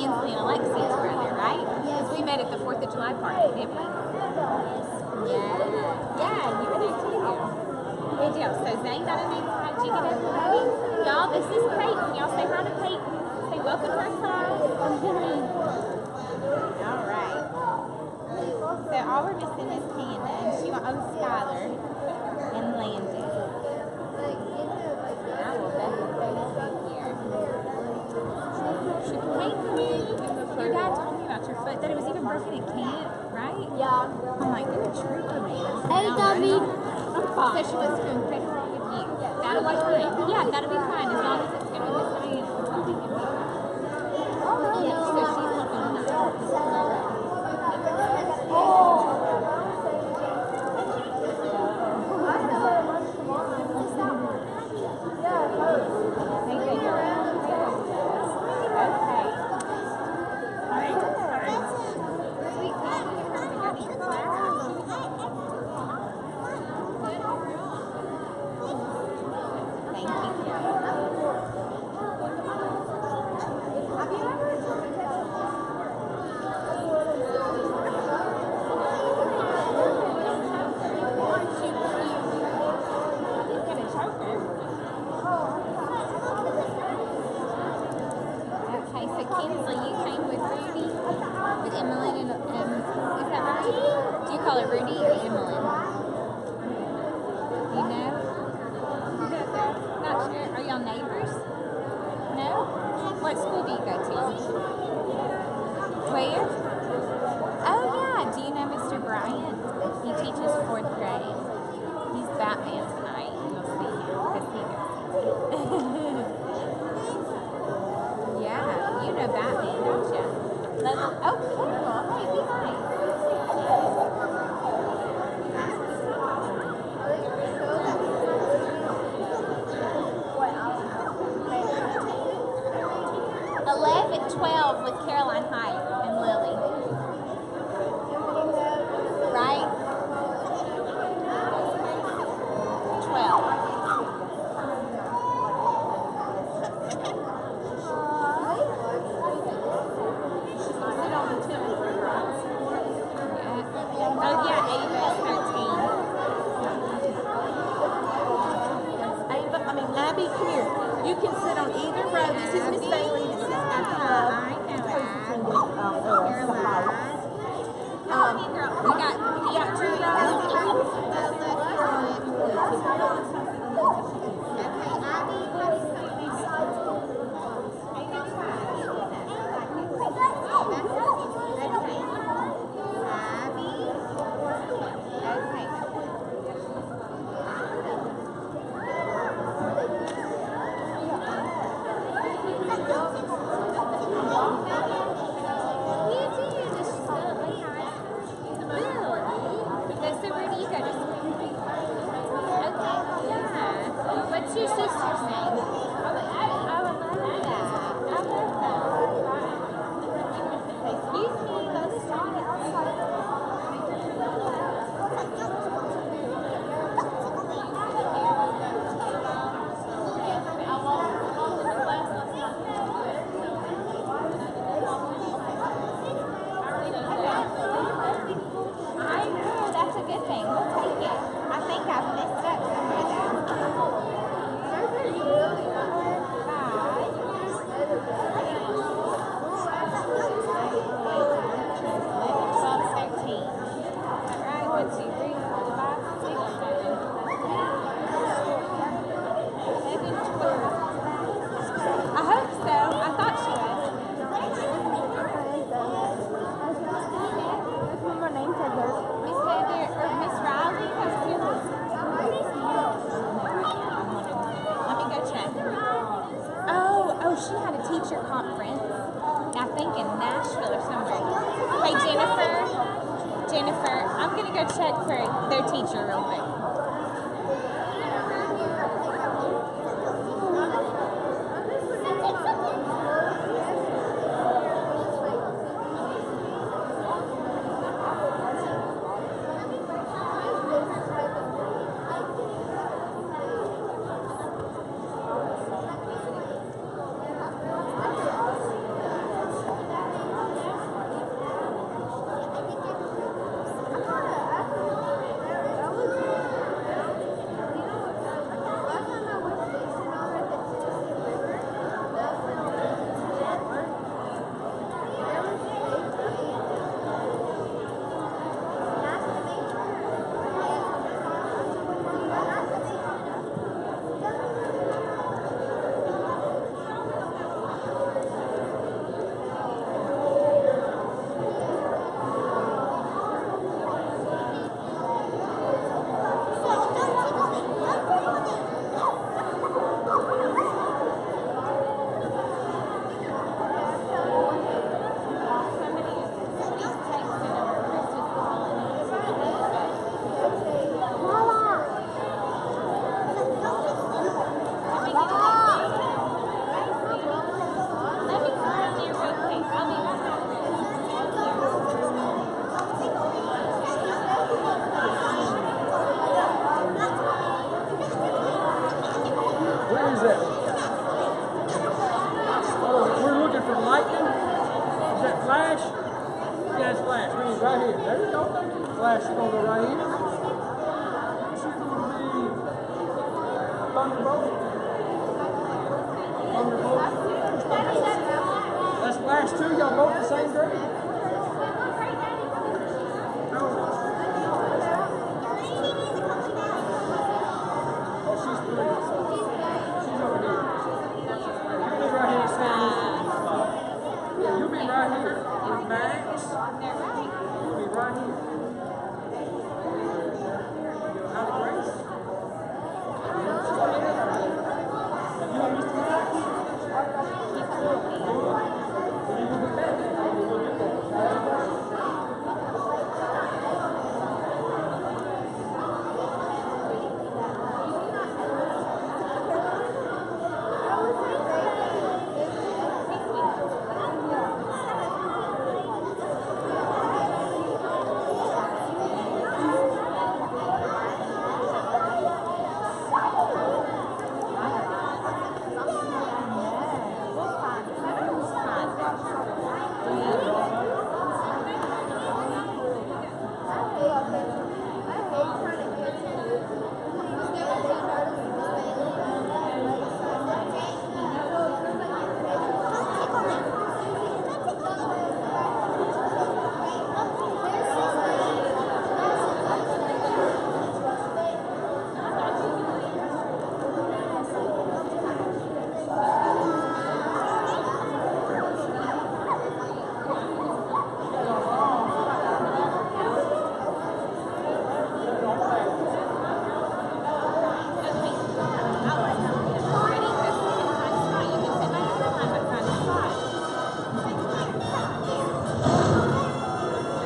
Kinsley and Alexia's brother, right? Because we met at the 4th of July party, didn't we? Yeah. Yeah, you were there too. Good deal. So Zane got a name tag. Did you get everybody? Y'all, this is Peyton. Y'all say hi to Peyton. Say welcome to our class. All right. So all we're missing is Hannah, and she wants Skylar and Landon. I will bet they'll be here. Your dad told me about your foot, that it was even broken at camp, right? Yeah. I'm like, you're a trooper, man. Hey, Dummy. So she wants to incredible with you. That'll be fine. Yeah, that'll be fine as long as it's going to be Miss Diana. Yeah, so she's looking nice. Kinsley, you came with Rudy, with Emmeline, and is that right? Do you call it Rudy or Emmeline? You know? Not sure. Are y'all neighbors? No? What school do you go to? Where? Oh yeah. Do you know Mr. Bryant? He teaches 4th grade. He's Batman tonight. You'll see him because he goes. Yeah, you know Batman, don't you? Oh, careful. Hey, be nice. 11-12 with Caroline Hyde and Lily. Right? 12. Oh yeah, Ava's 13. Ava, I mean Abby, come here. You can sit on either row. This is Miss Bailey. This is Abby. I know Caroline. We got two What's your sister's name? Oh, I love that. I love that. Excuse me, let's try it outside. I know, that's a good thing. We'll take it. I think I've messed up somewhere there. I hope so. I thought she was. My name's Heather. Miss Heather or Miss Riley has two. Let me go check. Oh, she had a teacher conference. I think in Nashville or somewhere. Hey Jennifer, I'm gonna go check for their teacher real quick. Flash? Yes, Flash. We need right here. There you go. Thank you. Flash, you're going to go right here. She's going to be Thunderbolt. Thunderbolt. That's Flash too. Y'all both the same grade.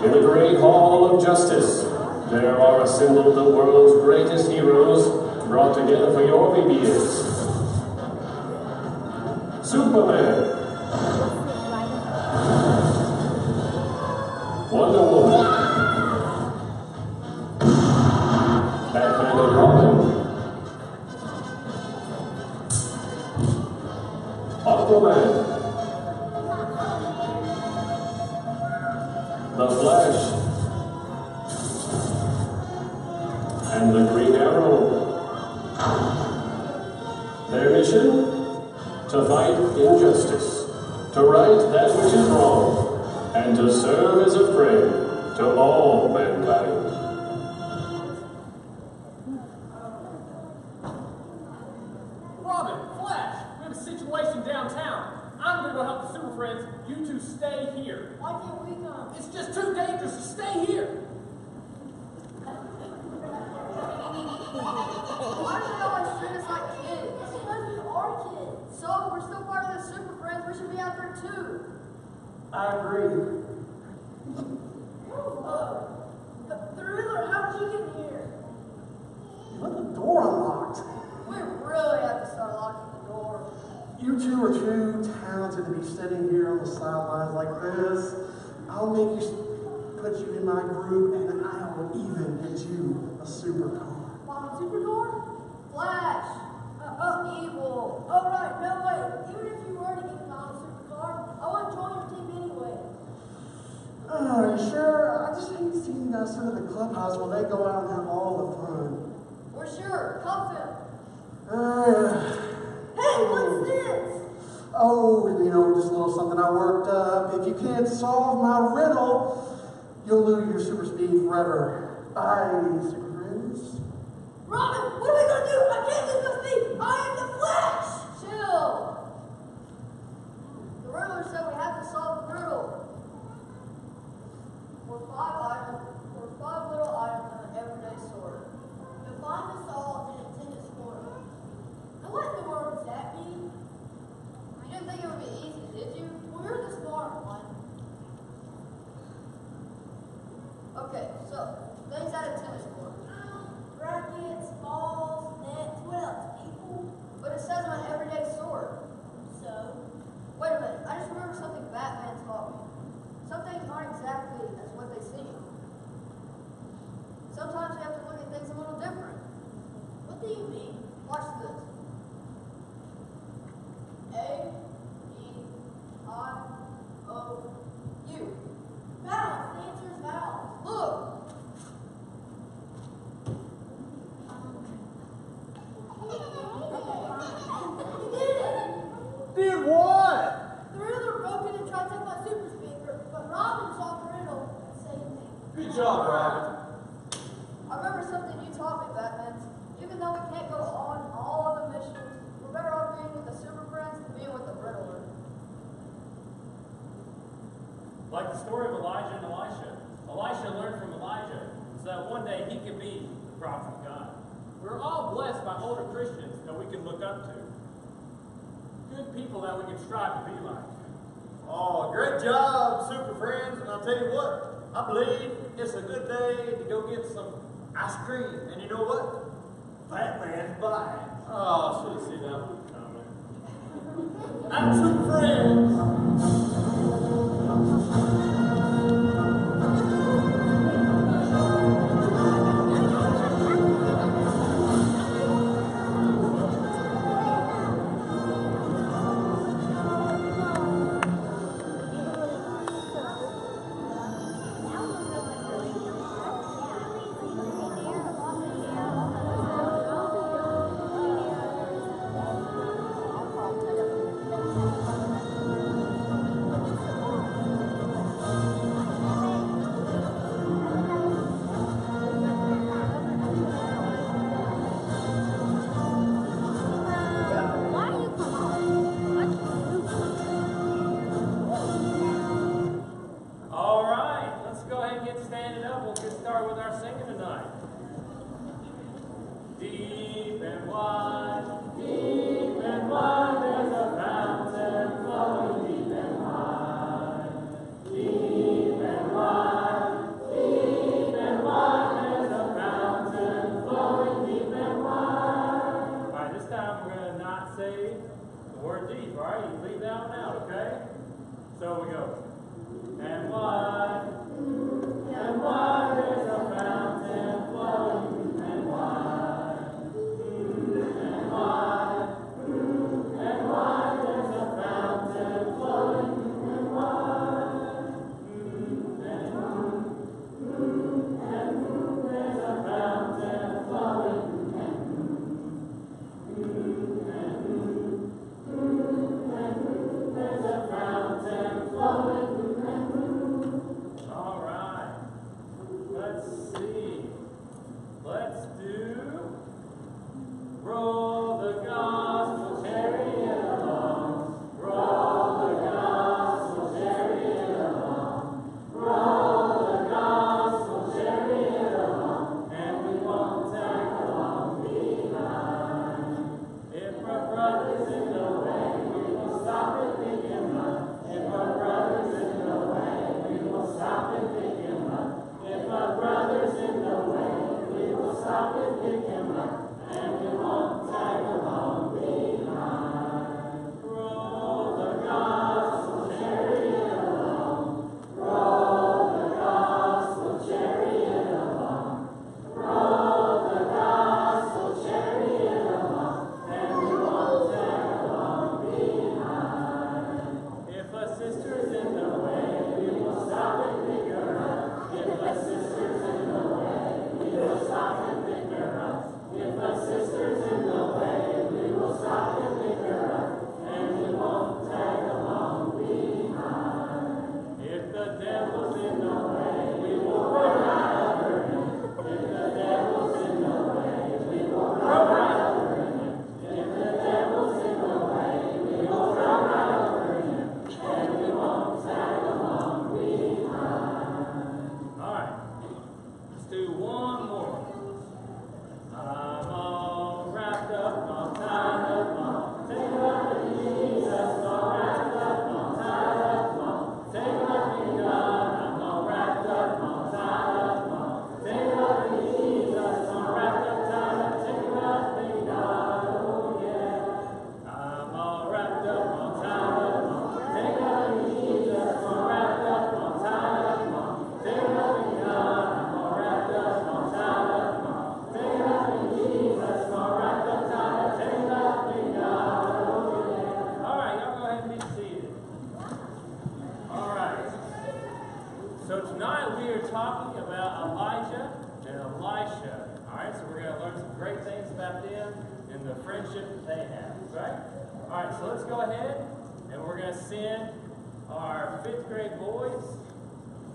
In the great hall of justice, there are assembled the world's greatest heroes brought together for your BBS. Superman, Wonder Woman, Batman and Robin, Aquaman, The Flash, and the Green Arrow. Their mission? To fight injustice, to right that which is wrong, and to serve as a friend to all mankind. Robin, Flash, we have a situation downtown. I'm going to go help the Super Friends. You two stay here. Why can't we come? It's just too dangerous to stay here. Why do they always treat us like kids? Because we are kids. So we're still part of the Super Friends. We should be out there too. I agree. The Riddler, how did you get here? You left the door unlocked. We really have to start locking the door. You two are too talented to be sitting here on the sidelines like this. I'll make you put you in my group, and I will even get you a supercar. Mom, supercar? Flash. Evil. Oh, right. No, wait. Even if you were to get Mom a supercar, I wouldn't join your team anyway. Are you sure? I just hate seeing you guys sit in the clubhouse while they go out and have all the fun. We're sure. Cuff him. Hey, what's this? Oh, you know, just a little something I worked up. If you can't solve my riddle, you'll lose your super speed forever. Bye, super friends. Robin, what are we going to do? I can't lose my speed. I am the Flash. Chill. The Riddler said we have to solve the riddle. We're five little items in an everyday sort. You'll find us all in a tennis court. Now what in the world does that mean? You didn't think it would be easy, did you? Well, you're the smart one. Okay, so things at a tennis court. Rackets, balls, nets, what else? People? But it says on everyday sort. So? Wait a minute, I just remembered something Batman taught me. Some things aren't exactly as what they seem. Sometimes you have to look at things a little different. What do you mean? Watch this. A, E, I, O, U. Good job, Robin. I remember something you taught me, Batman. Even though we can't go on all of the missions, we're better off being with the Super Friends than being with the Riddler. Like the story of Elijah and Elisha. Elisha learned from Elijah so that one day he could be the prophet of God. We're all blessed by older Christians that we can look up to. Good people that we can strive to be like. Oh, great job, Super Friends. And I'll tell you what, I believe it's a good day to go get some ice cream. And you know what? Batman's buying. Oh, I should have seen that one coming. I'm Super Friends.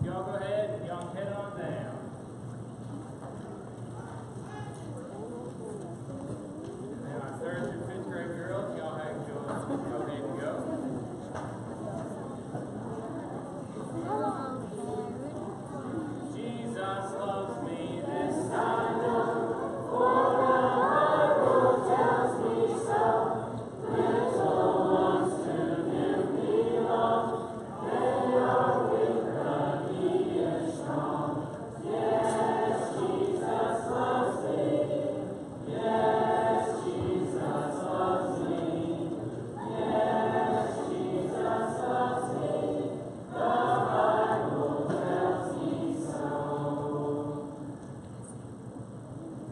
Y'all go ahead and y'all head on down. And our 3rd through 5th grade girls, y'all have go ahead and go. Jesus loves me, this I know, for the Bible tells me so. Little ones to Him belong, they are weak, but He is strong. Yes, Jesus loves me. Yes, Jesus loves me. Yes, Jesus loves me. The Bible tells me so.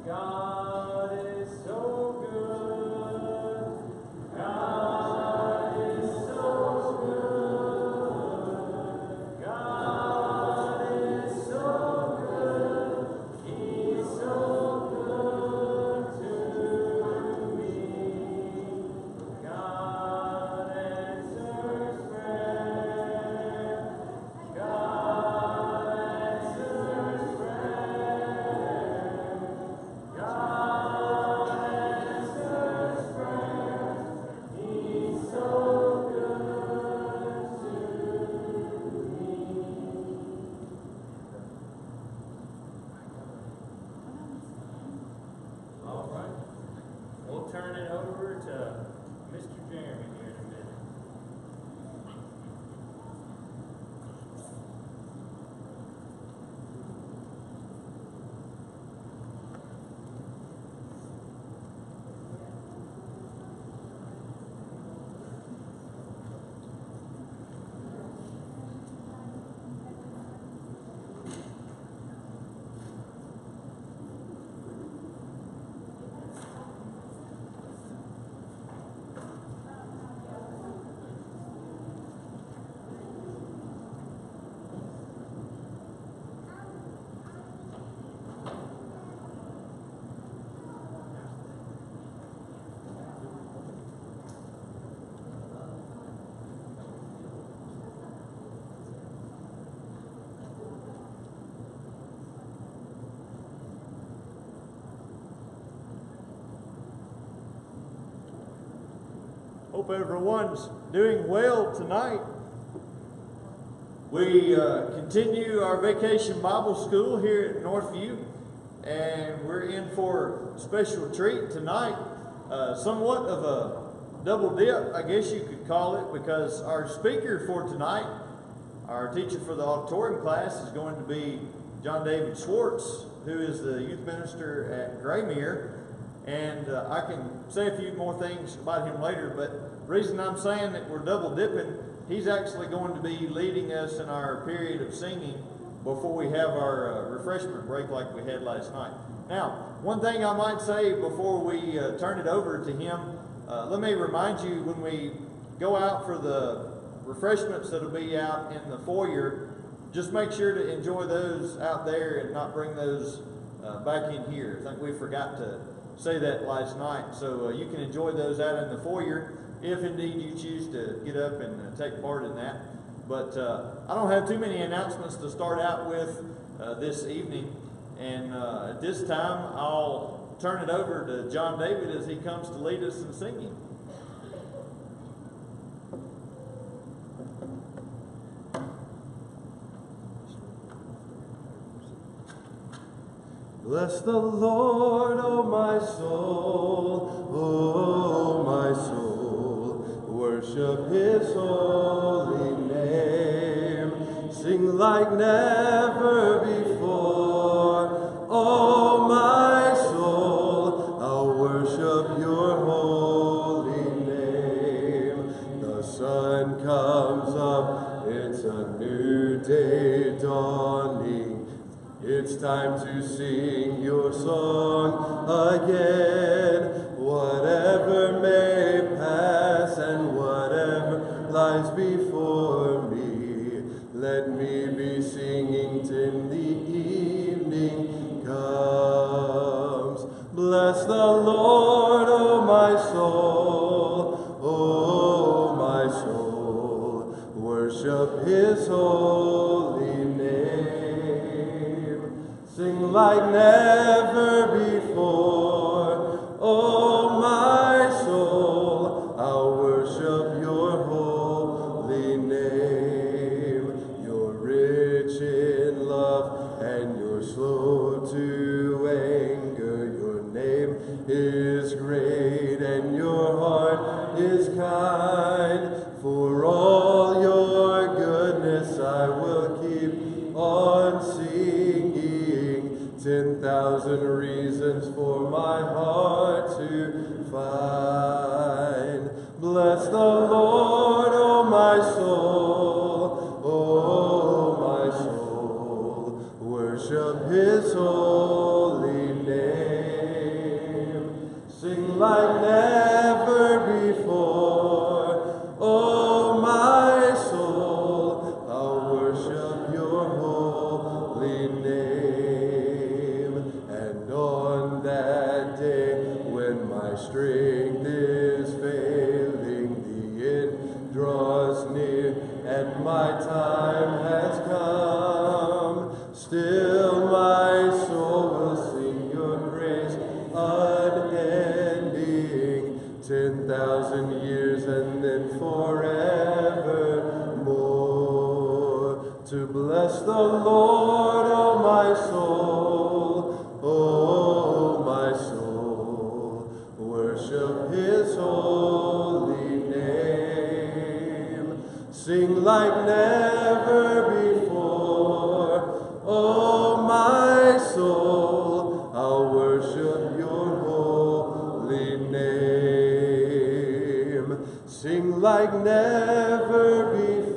God is so good. God is so good. God is so good. He's so good to me. God answers prayer. God answers prayer. God answers prayer. He's so good to me. All right. We'll turn it over to Mr. Jeremy here in a minute. Hope everyone's doing well tonight. We continue our vacation Bible school here at Northview, and we're in for a special treat tonight. Somewhat of a double dip, I guess you could call it, because our speaker for tonight, our teacher for the auditorium class, is going to be John David Schwartz, who is the youth minister at Graymere. And I can say a few more things about him later, but the reason I'm saying that we're double dipping, he's actually going to be leading us in our period of singing before we have our refreshment break like we had last night. Now, one thing I might say before we turn it over to him, let me remind you, when we go out for the refreshments that'll be out in the foyer, just make sure to enjoy those out there and not bring those back in here. I think we forgot to say that last night. So you can enjoy those out in the foyer if indeed you choose to get up and take part in that. But I don't have too many announcements to start out with this evening. And at this time, I'll turn it over to John David as he comes to lead us in singing. Bless the Lord, O my soul, O my soul. Worship His holy name. Sing like never before. O my soul, I'll worship your holy name. The sun comes up, it's a new day dawning. It's time to sing your song again. Whatever may pass and whatever lies before me, let me be singing till the evening comes. Bless the Lord, O my soul, O my soul. Worship His holy holy name. Sing like never before. Oh, my soul, I'll worship your holy name. You're rich in love and you're slow to anger. Your name is great and your heart is kind. For all your goodness I will keep on singing. 10,000 reasons for my heart to find. Bless the Lord, oh my soul, oh my soul. Worship his holy name. Sing like never before. Oh my soul, I'll worship your holy name. And on that day when my strength is failing, the end draws near and my time has come, still my soul will sing your praise unending. 10,000 years and then forevermore. To bless the Lord, oh my soul, oh my soul. Worship his holy name. Sing like never before. Oh my soul, I'll worship your holy name. Sing like never before.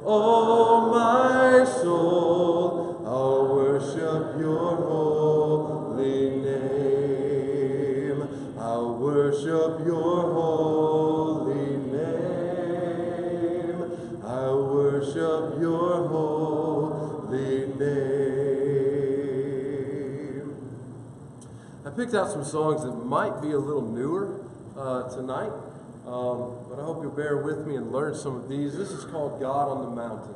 Oh my soul, I'll worship your holy name. I'll worship your holy name. I'll worship your holy name. I picked out some songs that might be a little newer tonight, but I hope you'll bear with me and learn some of these. This is called God on the Mountain.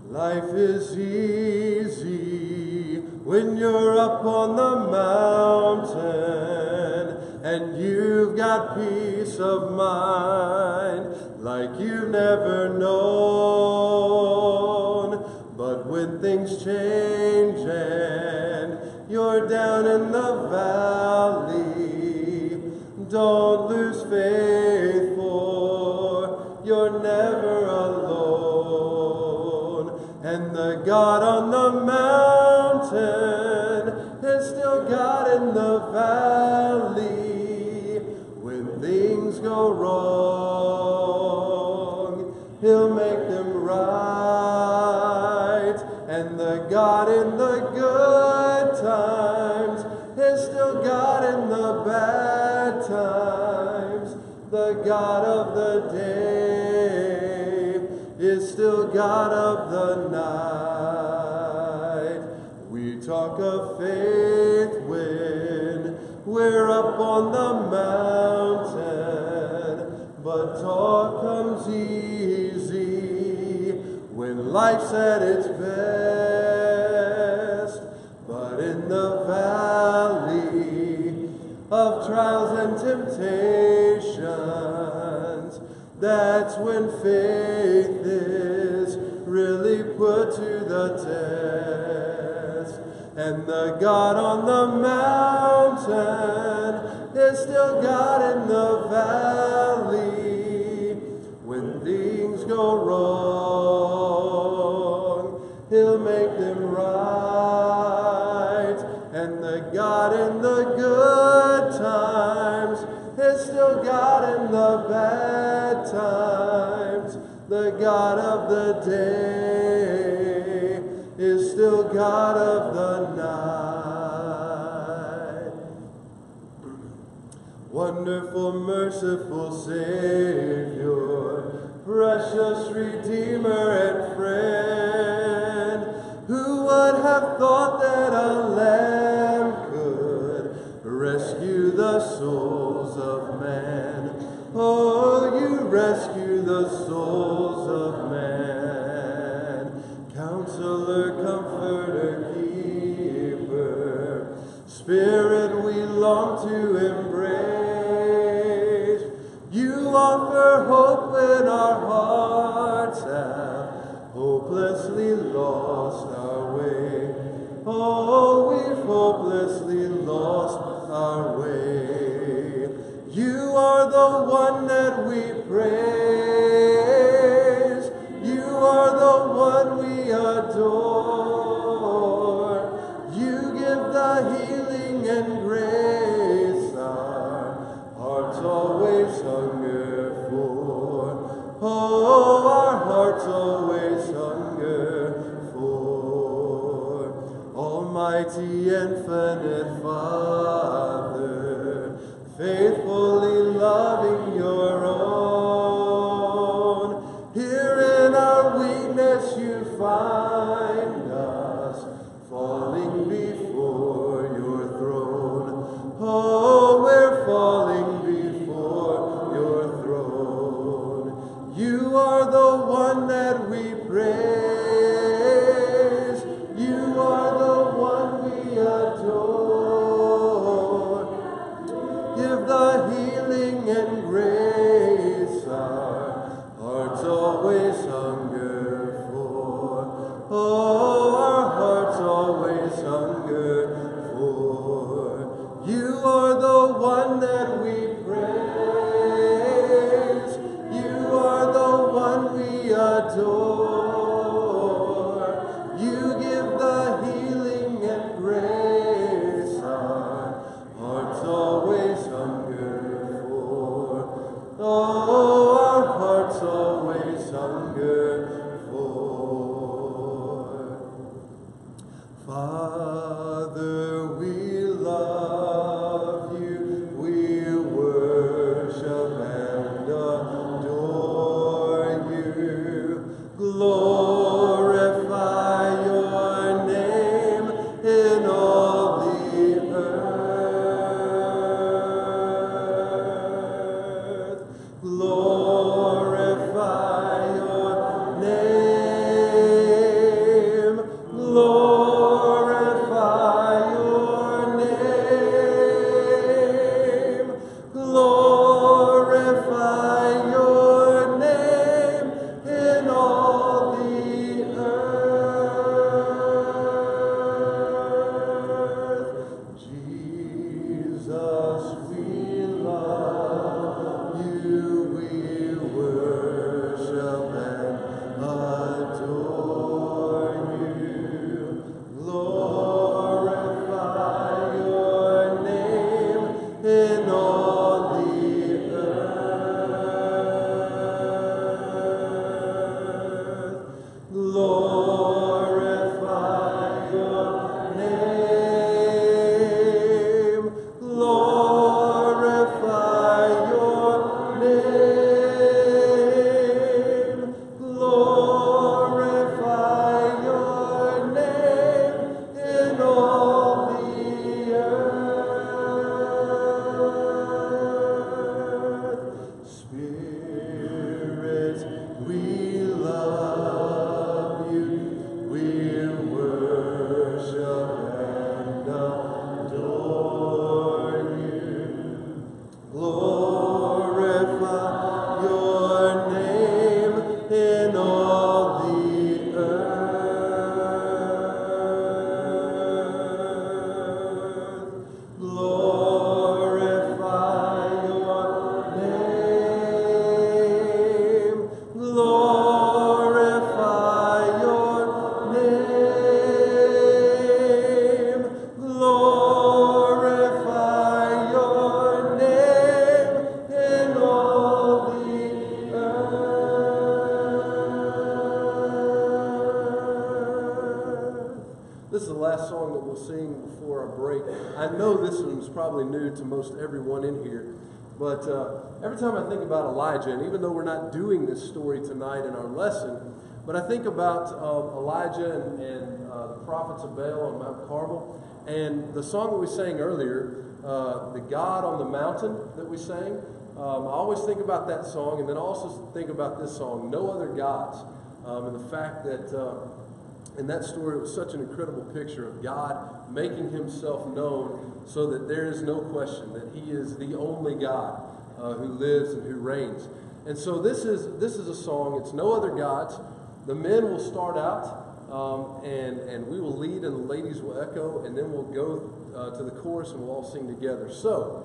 Life is easy when you're up on the mountain and you've got peace of mind like you've never known. But when things change and you're down in the valley, don't lose faith, for you're never alone. And the God on the mountain is still God in the valley. When things go wrong, he'll make them right. And the God in the good times is still God in the bad times. The God of the day is still God of the night. We talk of faith when we're up on the mountain, but talk comes easy when life's at its best. But in the valley of trials and temptations, that's when faith is really put to the test. And the God on the mountain is still God in the valley. When things go wrong, he'll make them right. And the God in the good times is still God in the bad times. The God of the day is still God of the night. Wonderful, merciful Savior, precious Redeemer and friend, who would have thought that a lamb could rescue the souls of man? Oh, you rescue the souls of man. hopelessly lost our way. Oh, we've hopelessly lost our way. You are the one that we praise. You are the one we adore. You give the healing and grace our hearts always hunger for. Oh, our hearts always hunger for. Almighty infinite Father, faithfully loving your own. Here in our weakness you find us, falling before your throne. Oh, we're falling before your throne. You are the one that we praise. You are the one we adore. Give the healing and grace our hearts always hunger for. Oh, our hearts always hunger for. You are the one that we praise. You are the one we adore. You give the healing and grace our hearts always hunger for. Oh, our hearts always hunger for. Father, we love you. We worship and adore you. Glorify your name in all the earth. Glorify your name. Glorify your name. Glorify your name in all the earth. Jesus, we love you. We worship and adore you. Glorify your name in all the earth. Glorify your name. Glorify your name. Glorify your name in all the earth. Spirit, we love you. We worship and adore you. Glorify your name in all the earth. Glorify your name. Glorify your name. Glorify your name in all the earth. This is the last song that we'll sing before our break. I know this one's probably new to most everyone in here, but every time I think about Elijah, and even though we're not doing this story tonight in our lesson, but I think about Elijah and the prophets of Baal on Mount Carmel, and the song that we sang earlier, the God on the Mountain that we sang. I always think about that song, and then I also think about this song, No Other Gods, and the fact that in that story, it was such an incredible picture of God making himself known so that there is no question that he is the only God who lives and who reigns. And so this is a song. It's No Other Gods. The men will start out, and we will lead, and the ladies will echo, and then we'll go to the chorus, and we'll all sing together. So,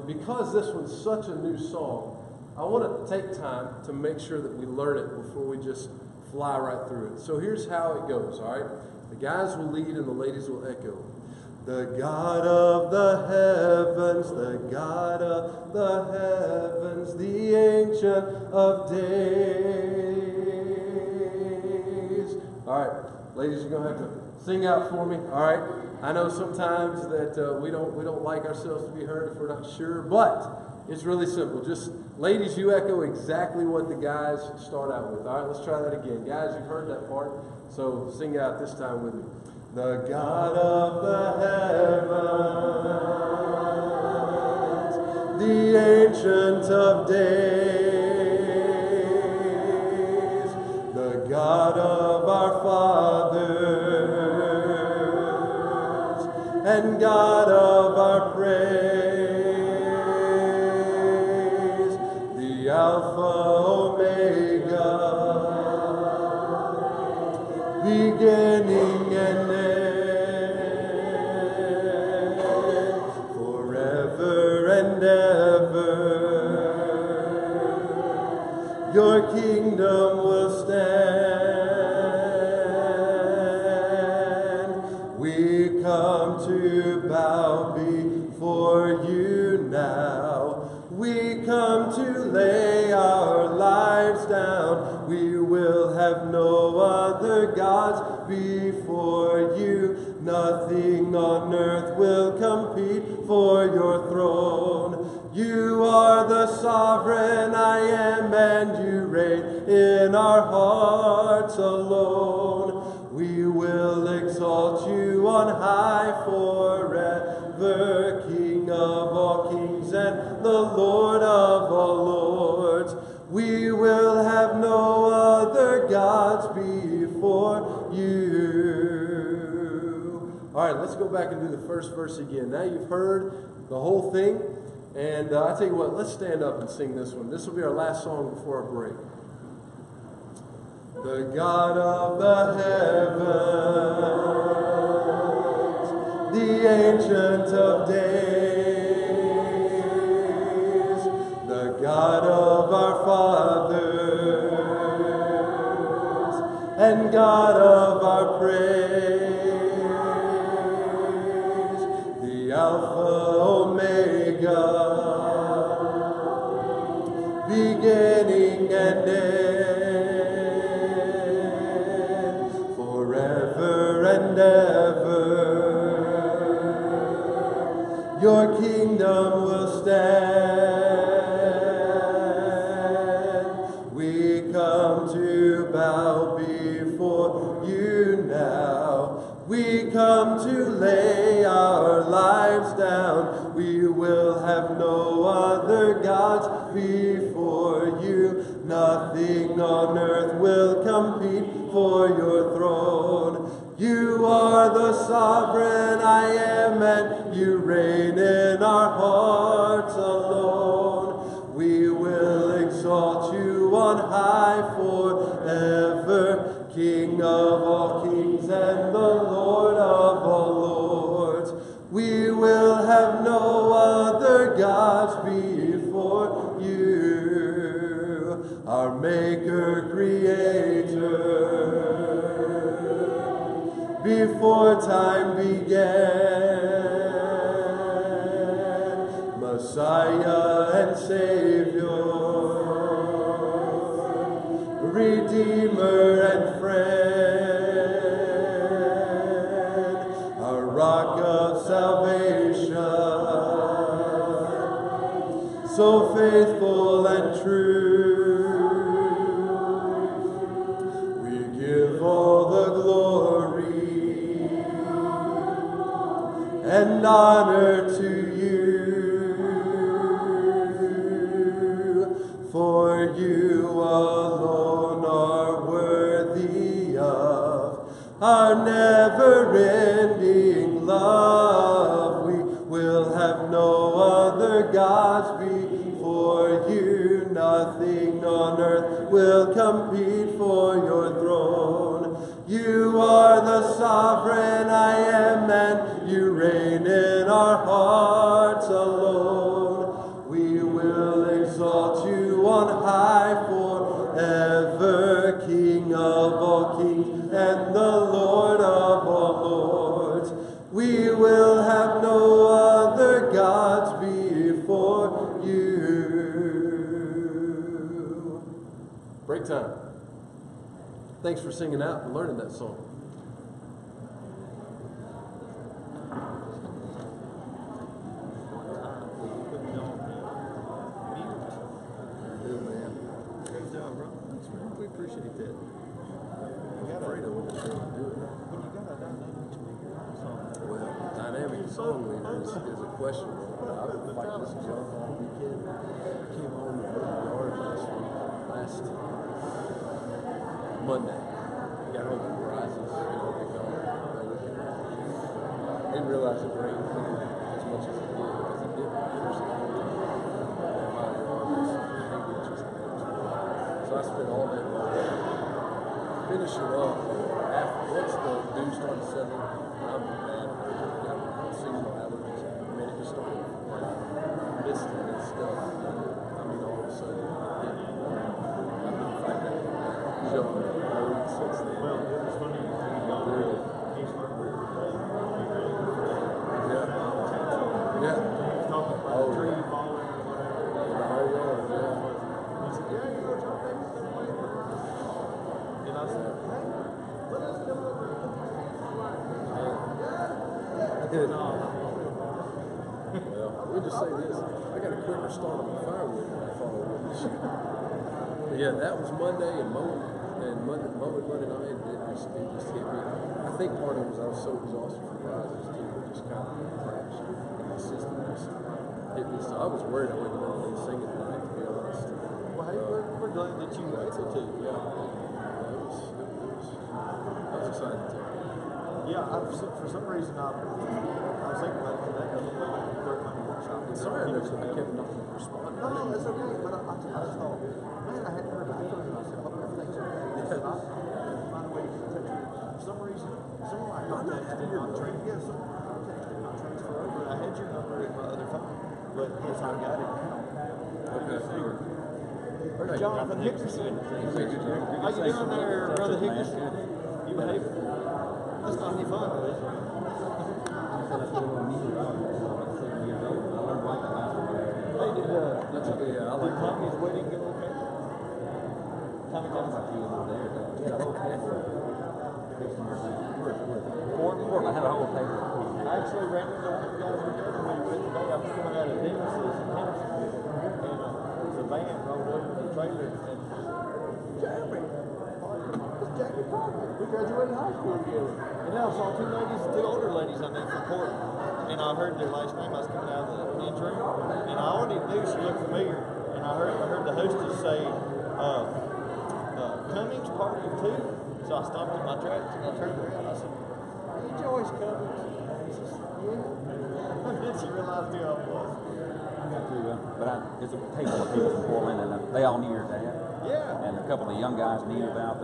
because this one's such a new song, I want to take time to make sure that we learn it before we just fly right through it. So here's how it goes, all right? The guys will lead, and the ladies will echo. The God of the heavens, the God of the heavens, the Ancient of Days. All right, ladies, you're going to have to sing out for me, all right? I know sometimes that we don't like ourselves to be heard if we're not sure, but it's really simple. Just, ladies, you echo exactly what the guys start out with. All right, let's try that again. Guys, you've heard that part, so sing out this time with me. The God of the heavens, the Ancient of Days, the God of our fathers, and God of our praise, the Alpha Omega, beginning and end, forever and ever, your kingdom will stand. We come to bow before you now. We come to lay our lives down. We will have no other gods before you. Nothing on earth will compete for your throne. You are the sovereign I am, and you reign in our hearts alone. We will exalt you on high forever, King of all kings and the Lord of all lords. We will have no other gods before you. All right, let's go back and do the first verse again. Now you've heard the whole thing, and I tell you what, let's stand up and sing this one. This will be our last song before our break. The God of the heavens, the Ancient of Days, the God of our fathers, and God of our praise, the Alpha Omega, beginning and end, forever and ever, your kingdom will stand. We come to bow before you now. We come to lay our lives down. We will have no other gods before you. Nothing on earth will compete for your throne. You are the sovereign I am, and you reign in our hearts alone. We will exalt you on high forever, King of all kings and the Lord of all lords. We will have no other gods before you, our Maker, Creator. Before time began, Messiah and Savior, Redeemer and friend, our rock of salvation, so faithful and true. We give all the glory and honor to you, for you alone are worthy of our never-ending love. We will have no other gods before you, nothing king on earth will compete for your throne. You are the sovereign I am, and you reign in our hearts alone. We will exalt you on high forever, King of all kings and the Lord of all lords. We will have no other gods before you. Break time. Thanks for singing out and learning that song. We appreciate that. I'm afraid I wouldn't be able to do it. Well, dynamic song leader is a question. I've been fighting this junk all weekend. I came home to work yard last Monday. Got home from Rises, didn't realize it rained as much as it did because it didn't. So I spent all day long finishing up. Once the dew started settling, I'm bad. Got seasonal allergies. I mean, it just started misting and stuff. I mean, all of a sudden, I've been fighting that jump since then. Well, it was funny. Yeah. Talking about the tree falling or whatever. He said, yeah, you know, John Davis been playing. And I said, hey, let us come over and Well, we'll just say this. I got a quicker start on the firewood than I thought I would this year. But yeah, that was Monday and mowing Monday night. It just hit me. I think part of it was I was so exhausted from Rises too. It just kind of crashed. And my system just hit me. So I was worried I wasn't going to be singing tonight, to be honest. well, hey, we're glad that you were able to. Yeah. I was excited too. Yeah, for some reason, I was thinking about it today. I was playing a third Monday workshop. Sorry, I kept not responding. No, that's okay. But I just thought, man, I hadn't heard back from him. I said, hope everything's okay. He said, I find a way to get in touch with you. For some reason, some of my contacts did not transfer. Yeah, some of my contacts did not transfer over. I had your number in my other phone, but yes, I got it now. Okay. Jonathan Hickerson. How you doing there, Brother Hickerson? You behave? That's not any fun, though, is it? Hey, That's okay. Yeah, I like Tommy's wedding go okay? Tommy Johnson. I had a whole table. I actually ran into one of the guys we were with today. I was coming out of Dennis's in Hendersonville, and the van rolled up with the trailer, and Jeremy, it's Jackie Parker. We graduated high school together. And then I saw two older ladies I met from Portland, and I heard their last name. I was coming out of the men's room, and I already knew she looked familiar, and I heard the hostess say, Cummings, part of 2. So I stopped in my tracks and I turned around. I said, hey, Joyce Cummings. He says, yeah. And then she realized who I was. It's a table of people from Portland, and they all knew your dad. Yeah. And a couple of the young guys knew about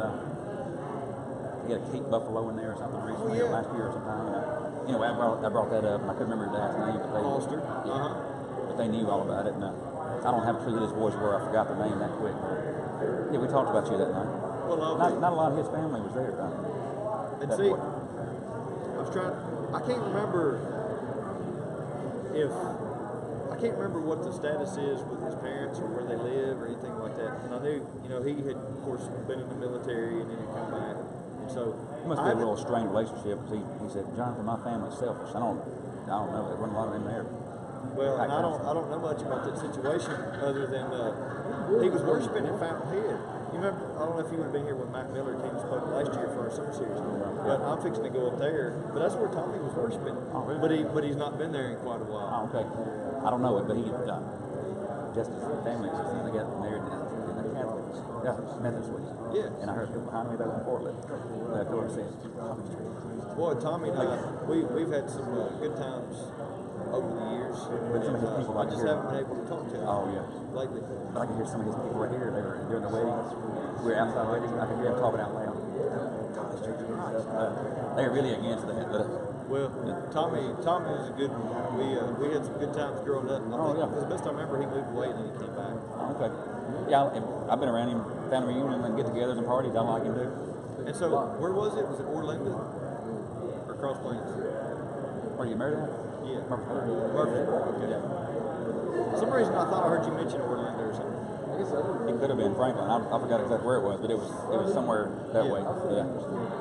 he had a Cape Buffalo in there or something recently, or last year or sometime. Anyway, I brought that up, and I couldn't remember his dad's name, but they Foster. but they knew all about it. And I don't have a clue who this voice were. I forgot the name that quick. Yeah, we talked about you that night. Well, Not a lot of his family was there. and see, I was trying. I can't remember what the status is with his parents or where they live or anything like that. And I knew, he had, of course, been in the military and then he'd come back. And so It must be a real strained relationship. He said, Jonathan, my family's selfish. I don't know. There wasn't a lot of them there. Well, and I don't know much about that situation other than he was worshiping in Fountain Head. You remember? I don't know if you would have been here when Mac Miller came and spoke last year for our summer series. But I'm fixing to go up there. But that's where Tommy was worshiping. Oh, really? But he's not been there in quite a while. Oh, okay. I don't know it, but he just his family, they got married in the Catholics, Methodist ways. Yeah. And I heard people behind me that was in Portland. Of course, Boy, Tommy and I, we've had some good times over the years. But some of his people I like just here. haven't been able to talk to him Oh, yeah. lately. But I can hear some of his people right here. They were during the wedding. We were outside waiting. I could hear them talking out loud. They're really against that. But, Well, Tommy was a good one. We had some good times growing up. Because the best I remember, he moved away and then he came back. okay. Yeah, I've been around him, family reunion and get-togethers and parties. I like him too. And so, where was it? Was it Orlando or Cross Plains? Are you married at? Yeah. Murfreesboro. Okay. Yeah. For some reason, I thought I heard you mention Orlando or something. It could have been Franklin. I forgot exactly where it was, but it was somewhere that way. Yeah.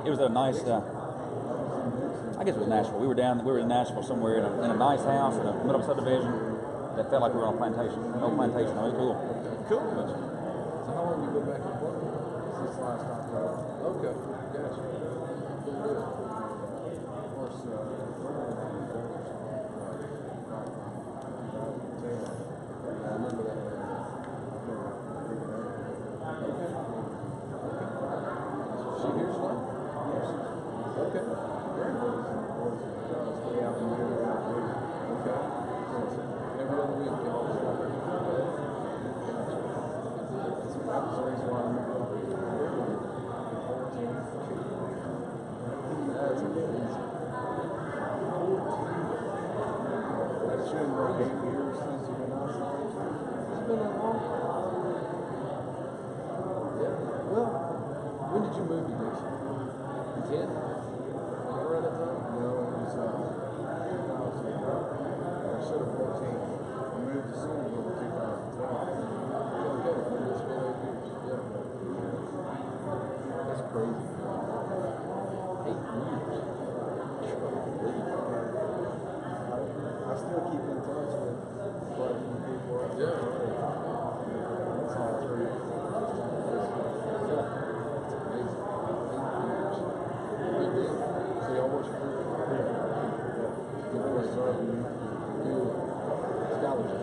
It was a nice. I guess it was Nashville. We were in Nashville somewhere in a nice house in the middle of a subdivision that felt like we were on a plantation. No plantation. It was cool. Cool. So how long have you been back in Florida? Since last October. Okay, gotcha. Good. Of course, I remember that. Okay. She hears now? Yes. Okay. Great. Stay out in the okay. Every other week. That's the reason why I moved up here. That's amazing. That's been like 8 years since you've been outside. It's been that long. Yeah. Well, when did you move to Dixon? 10? Around that time? No, it was 2000. I should have 14. I moved to Centerville in 2012. Okay, it's been 8 years. Yeah. That's crazy. 8 years. I still keep in touch with quite a few people. Yeah. It's all true. Yeah. It's amazing. 8 years. Good deal. So y'all watch your group? Yeah. Good place to serve you. Good scholarship.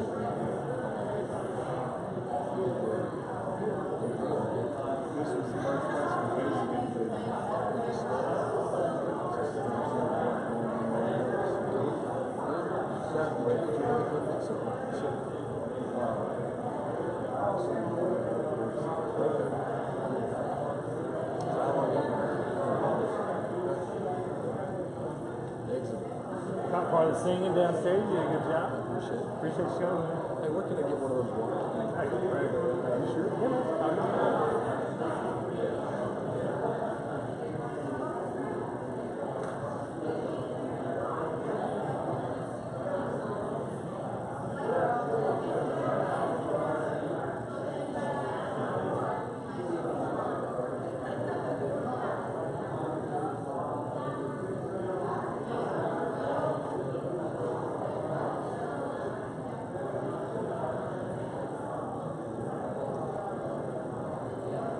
This was the first place for Michigan to start. Not part of the singing downstairs. You did a good job. Appreciate it. Appreciate you showing me. Hey, where can I get one of those waters? You sure? Yeah.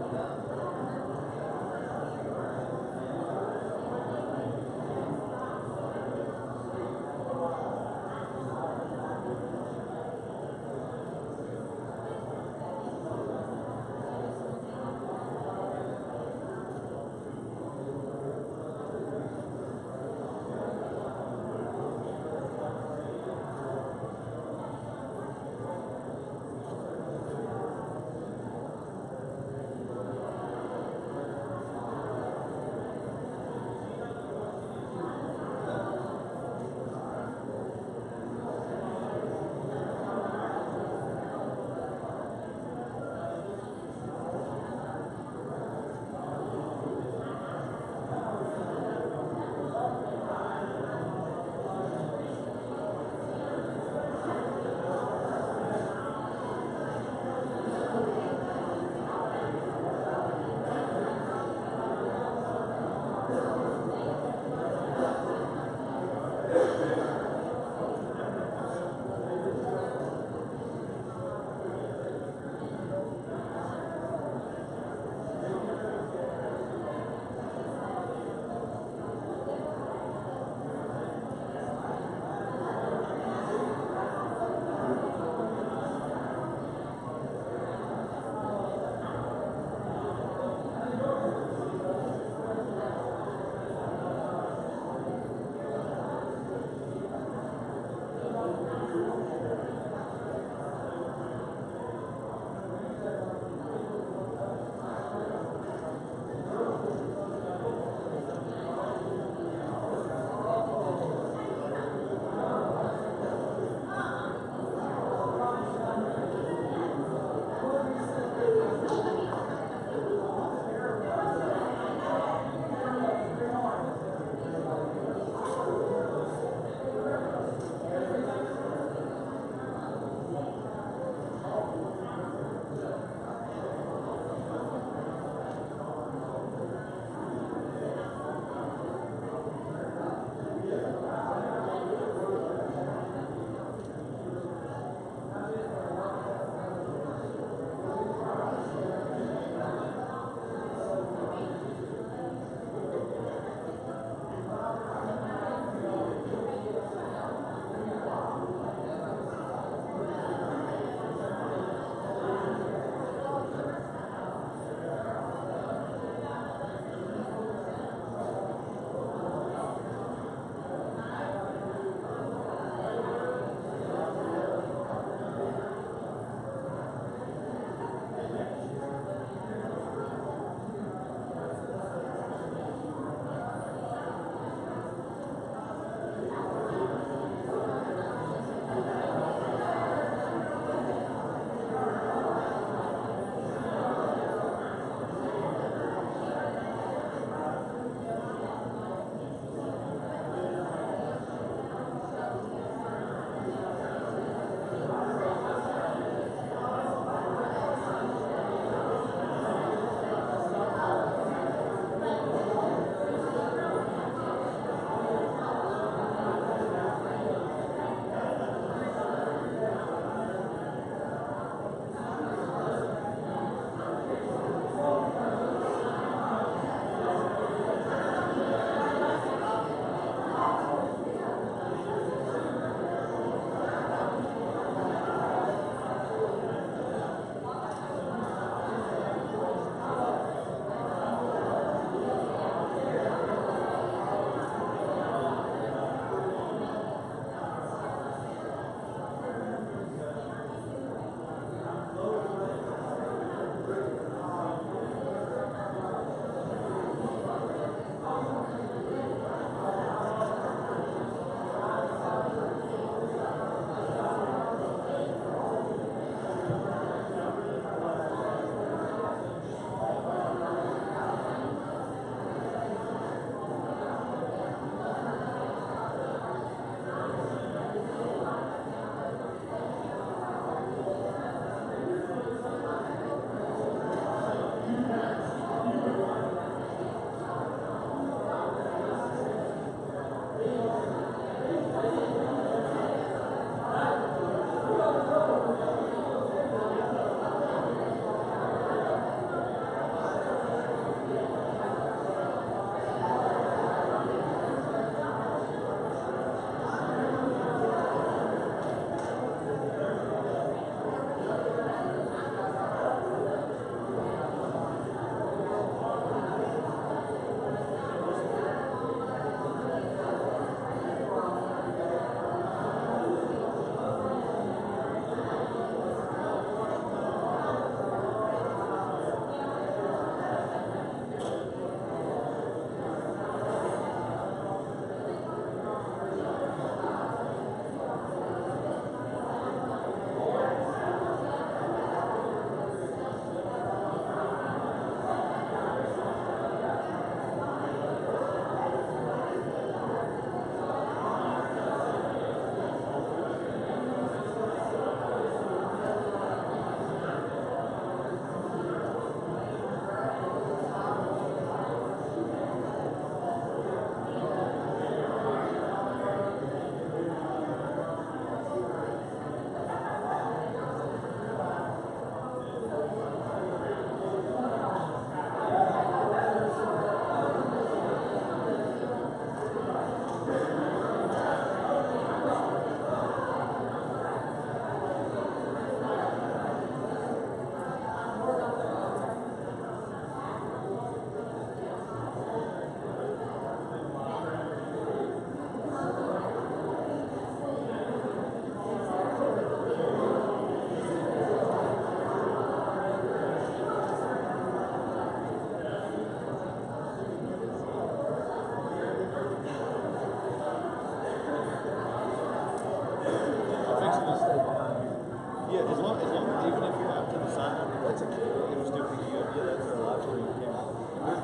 as long, even if you're out to the side, that's okay. It'll still pick you up. Yeah, that's our live stream camera.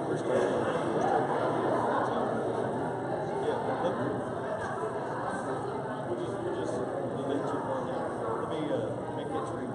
We're straight. Yeah, look. We'll just delete you for now. Let me catch read.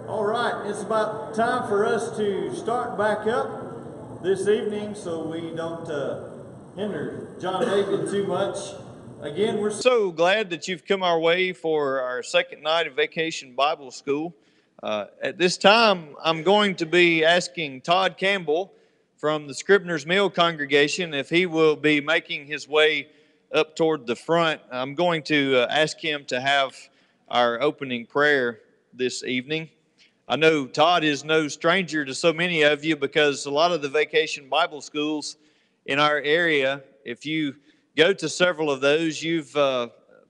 All right, it's about time for us to start back up this evening so we don't hinder John David too much. Again, we're so glad that you've come our way for our second night of Vacation Bible School. At this time, I'm going to be asking Todd Campbell from the Scribner's Mill congregation if he will be making his way up toward the front. I'm going to ask him to have our opening prayer this evening. I know Todd is no stranger to so many of you because a lot of the Vacation Bible schools in our area, if you go to several of those, you've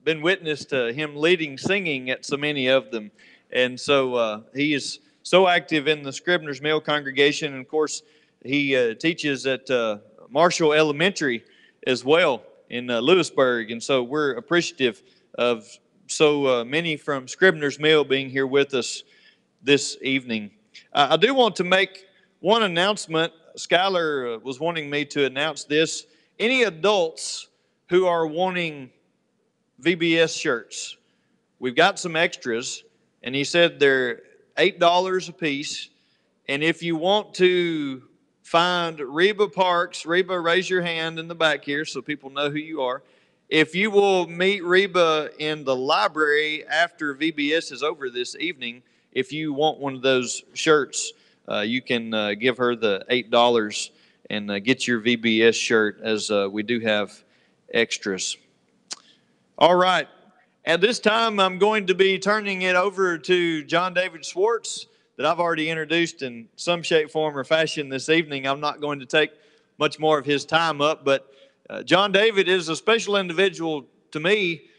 been witness to him leading singing at so many of them. And so he is so active in the Scribner's Mill congregation. And of course, he teaches at Marshall Elementary as well in Lewisburg. And so we're appreciative of so many from Scribner's Mill being here with us this evening. I do want to make one announcement. Skylar was wanting me to announce this. Any adults who are wanting VBS shirts, we've got some extras, and he said they're $8 a piece. And if you want to find Reba Parks, Reba, raise your hand in the back here so people know who you are. If you will meet Reba in the library after VBS is over this evening, if you want one of those shirts, you can give her the $8 and get your VBS shirt, as we do have extras. All right. At this time, I'm going to be turning it over to John David Schwartz that I've already introduced in some shape, form, or fashion this evening. I'm not going to take much more of his time up, but John David is a special individual to me.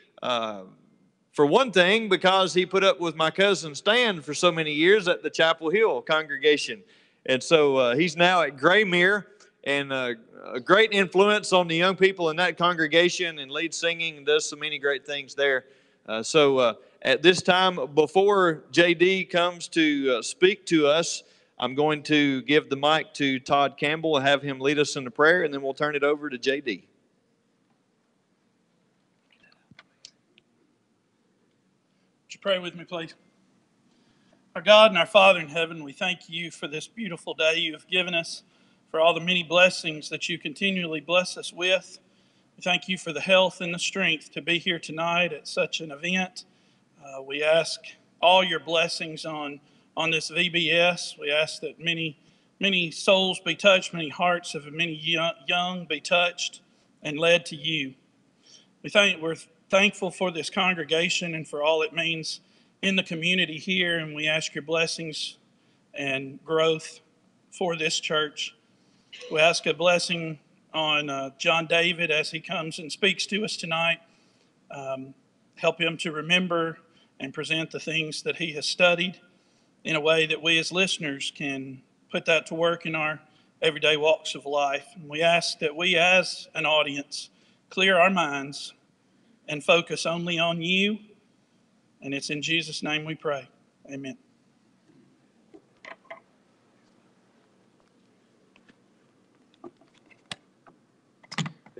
For one thing, because he put up with my cousin Stan for so many years at the Chapel Hill congregation. And so he's now at Graymere and a great influence on the young people in that congregation and leads singing and does so many great things there. So at this time, before JD comes to speak to us, I'm going to give the mic to Todd Campbell and have him lead us in the prayer, and then we'll turn it over to JD. Would you pray with me, please? Our God and our Father in heaven, we thank you for this beautiful day you have given us, for all the many blessings that you continually bless us with. We thank you for the health and the strength to be here tonight at such an event. We ask all your blessings on this VBS. We ask that many souls be touched, many hearts of many young be touched and led to you. We're thankful for this congregation and for all it means in the community here, and we ask your blessings and growth for this church. We ask a blessing on John David as he comes and speaks to us tonight. Help him to remember and present the things that he has studied in a way that we as listeners can put that to work in our everyday walks of life. And we ask that we as an audience clear our minds and focus only on you. And it's in Jesus' name we pray. Amen.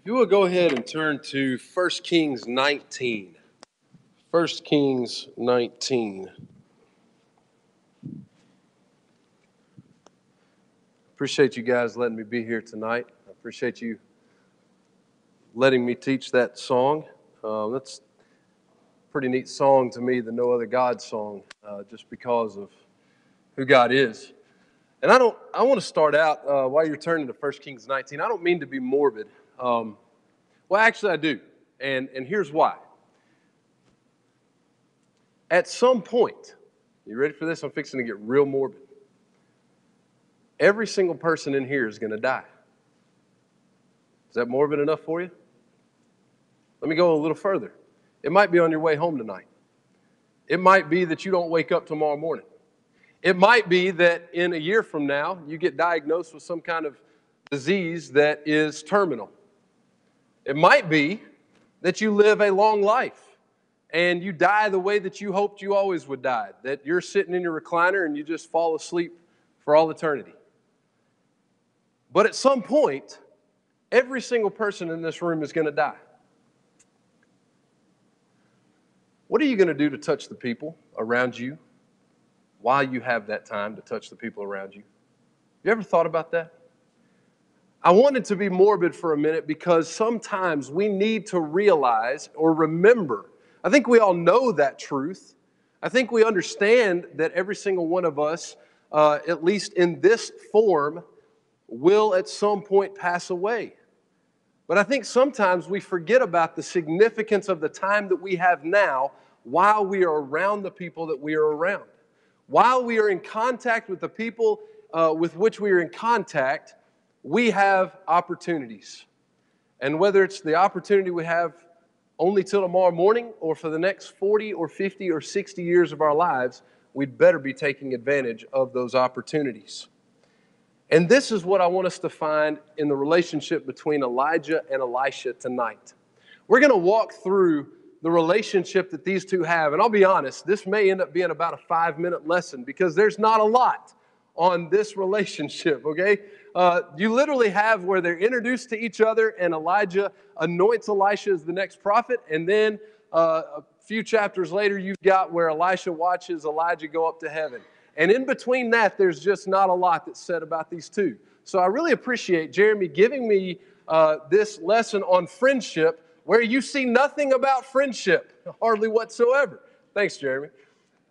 If you will go ahead and turn to 1 Kings 19. 1 Kings 19. Appreciate you guys letting me be here tonight. I appreciate you letting me teach that song. That's a pretty neat song to me, the No Other God song, just because of who God is. And I want to start out, while you're turning to 1 Kings 19, I don't mean to be morbid. Well, actually I do, and here's why. At some point, you ready for this? I'm fixing to get real morbid. Every single person in here is going to die. Is that morbid enough for you? Let me go a little further. It might be on your way home tonight. It might be that you don't wake up tomorrow morning. It might be that in a year from now, you get diagnosed with some kind of disease that is terminal. It might be that you live a long life and you die the way that you hoped you always would die, that you're sitting in your recliner and you just fall asleep for all eternity. But at some point, every single person in this room is going to die. What are you going to do to touch the people around you while you have that time to touch the people around you? You ever thought about that? I wanted to be morbid for a minute because sometimes we need to realize or remember. I think we all know that truth. I think we understand that every single one of us, at least in this form, will at some point pass away. But I think sometimes we forget about the significance of the time that we have now while we are around the people that we are around. While we are in contact with the people with which we are in contact, we have opportunities. And whether it's the opportunity we have only till tomorrow morning or for the next 40 or 50 or 60 years of our lives, we'd better be taking advantage of those opportunities. And this is what I want us to find in the relationship between Elijah and Elisha tonight. We're going to walk through the relationship that these two have. And I'll be honest, this may end up being about a 5-minute lesson because there's not a lot on this relationship, okay? You literally have where they're introduced to each other and Elijah anoints Elisha as the next prophet. And then a few chapters later, you've got where Elisha watches Elijah go up to heaven. And in between that, there's just not a lot that's said about these two. So I really appreciate Jeremy giving me this lesson on friendship where you see nothing about friendship, hardly whatsoever. Thanks, Jeremy.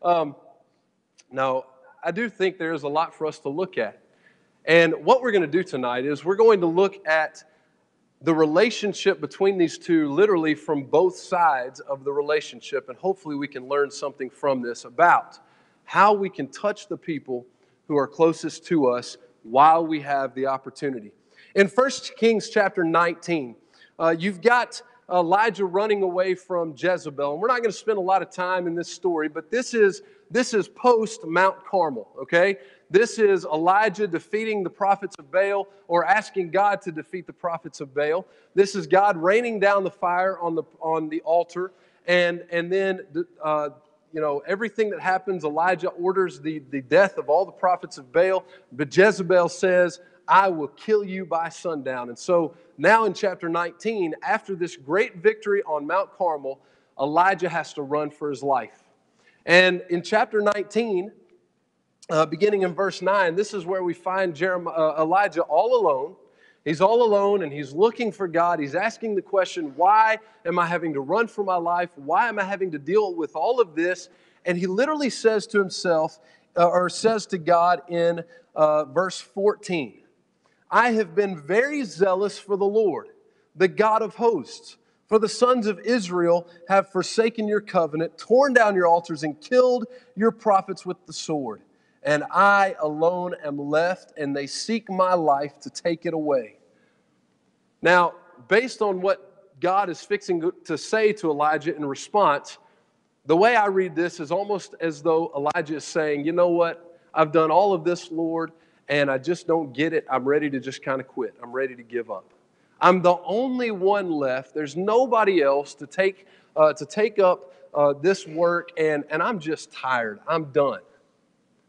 No, I do think there's a lot for us to look at. And what we're going to do tonight is we're going to look at the relationship between these two literally from both sides of the relationship. And hopefully we can learn something from this about how we can touch the people who are closest to us while we have the opportunity. In 1 Kings chapter 19, you've got Elijah running away from Jezebel. And we're not going to spend a lot of time in this story, but this is post Mount Carmel, okay? This is Elijah defeating the prophets of Baal or asking God to defeat the prophets of Baal. This is God raining down the fire on the altar. And then everything that happens, Elijah orders the death of all the prophets of Baal. But Jezebel says, I will kill you by sundown. And so now in chapter 19, after this great victory on Mount Carmel, Elijah has to run for his life. And in chapter 19, beginning in verse 9, this is where we find Elijah all alone. He's all alone and he's looking for God. He's asking the question, why am I having to run for my life? Why am I having to deal with all of this? And he literally says to himself, or says to God in verse 14, I have been very zealous for the Lord, the God of hosts. For the sons of Israel have forsaken your covenant, torn down your altars, and killed your prophets with the sword. And I alone am left, and they seek my life to take it away. Now, based on what God is fixing to say to Elijah in response, the way I read this is almost as though Elijah is saying, you know what? I've done all of this, Lord, and I just don't get it. I'm ready to just kind of quit. I'm ready to give up. I'm the only one left. There's nobody else to take up this work, and I'm just tired. I'm done.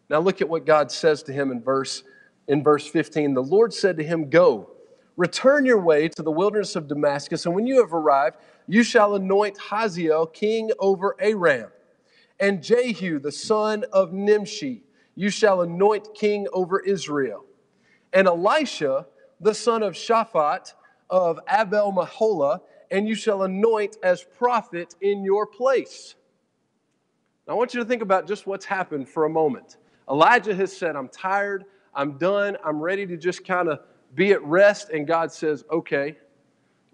Now look at what God says to him in verse 15. The Lord said to him, go, Return your way to the wilderness of Damascus, and when you have arrived, you shall anoint Hazael king over Aram, and Jehu the son of Nimshi you shall anoint king over Israel, and Elisha the son of Shaphat of Abel-Maholah, and you shall anoint as prophet in your place. Now, I want you to think about just what's happened for a moment. Elijah has said, I'm tired, I'm done, I'm ready to just kind of be at rest. And God says, okay,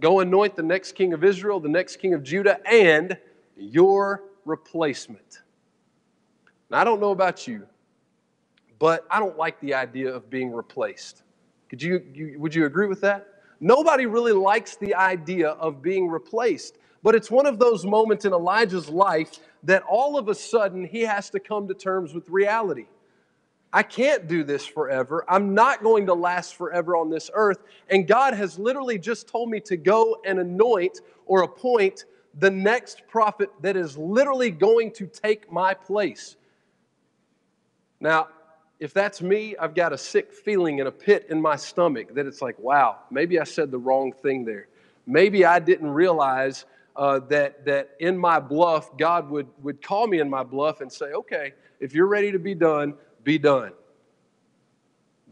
go anoint the next king of Israel, the next king of Judah, and your replacement. Now, I don't know about you, but I don't like the idea of being replaced. Would you agree with that? Nobody really likes the idea of being replaced. But it's one of those moments in Elijah's life that all of a sudden he has to come to terms with reality. I can't do this forever. I'm not going to last forever on this earth. And God has literally just told me to go and anoint or appoint the next prophet that is literally going to take my place. Now, if that's me, I've got a sick feeling in a pit in my stomach that it's like, wow, maybe I said the wrong thing there. Maybe I didn't realize that in my bluff, God would call me in my bluff and say, okay, if you're ready to be done, be done.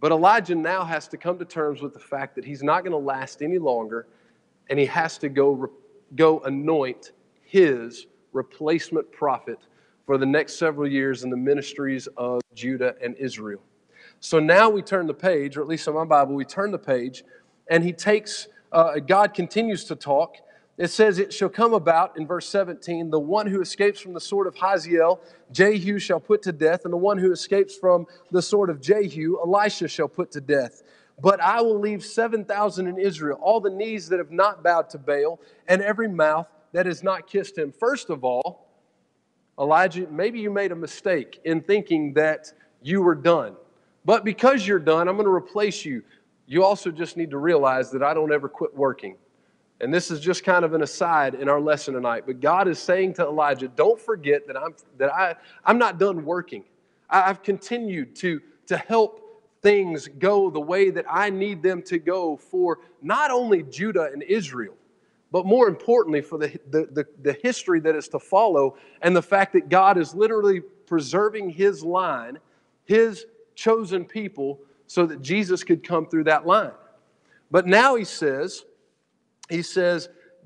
But Elijah now has to come to terms with the fact that he's not going to last any longer, and he has to go anoint his replacement prophet for the next several years in the ministries of Judah and Israel. So now we turn the page, or at least in my Bible, we turn the page, and God continues to talk. It says, it shall come about, in verse 17, the one who escapes from the sword of Hazael, Jehu shall put to death, and the one who escapes from the sword of Jehu, Elisha shall put to death. But I will leave 7,000 in Israel, all the knees that have not bowed to Baal, and every mouth that has not kissed him. First of all, Elijah, maybe you made a mistake in thinking that you were done. But because you're done, I'm going to replace you. You also just need to realize that I don't ever quit working. And this is just kind of an aside in our lesson tonight. But God is saying to Elijah, don't forget that I'm not done working. I've continued to help things go the way that I need them to go for not only Judah and Israel, but more importantly for the history that is to follow, and the fact that God is literally preserving His line, His chosen people, so that Jesus could come through that line. But now He says,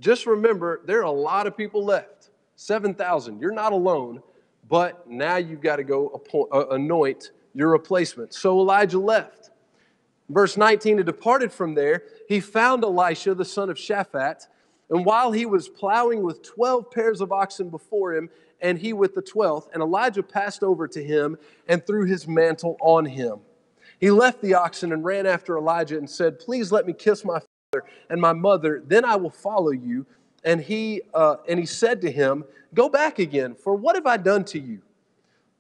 just remember, there are a lot of people left. 7,000. You're not alone, but now you've got to go anoint your replacement. So Elijah left. Verse 19, he departed from there. He found Elisha, the son of Shaphat, and while he was plowing with 12 pairs of oxen before him, and he with the 12th, and Elijah passed over to him and threw his mantle on him. He left the oxen and ran after Elijah and said, please let me kiss my father and my mother, then I will follow you. And he said to him, go back again, for what have I done to you?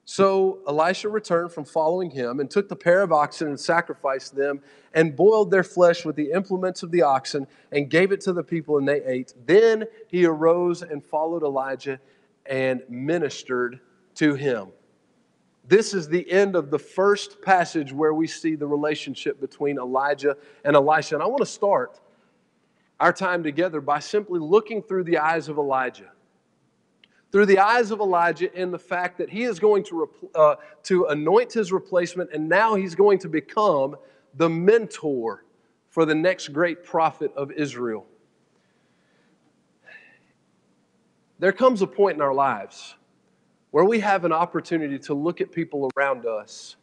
So Elisha returned from following him and took the pair of oxen and sacrificed them and boiled their flesh with the implements of the oxen and gave it to the people, and they ate. Then he arose and followed Elijah and ministered to him. This is the end of the first passage where we see the relationship between Elijah and Elisha. And I want to start our time together by simply looking through the eyes of Elijah. Through the eyes of Elijah, in the fact that he is going to anoint his replacement, and now he's going to become the mentor for the next great prophet of Israel. There comes a point in our lives where we have an opportunity to look at people around us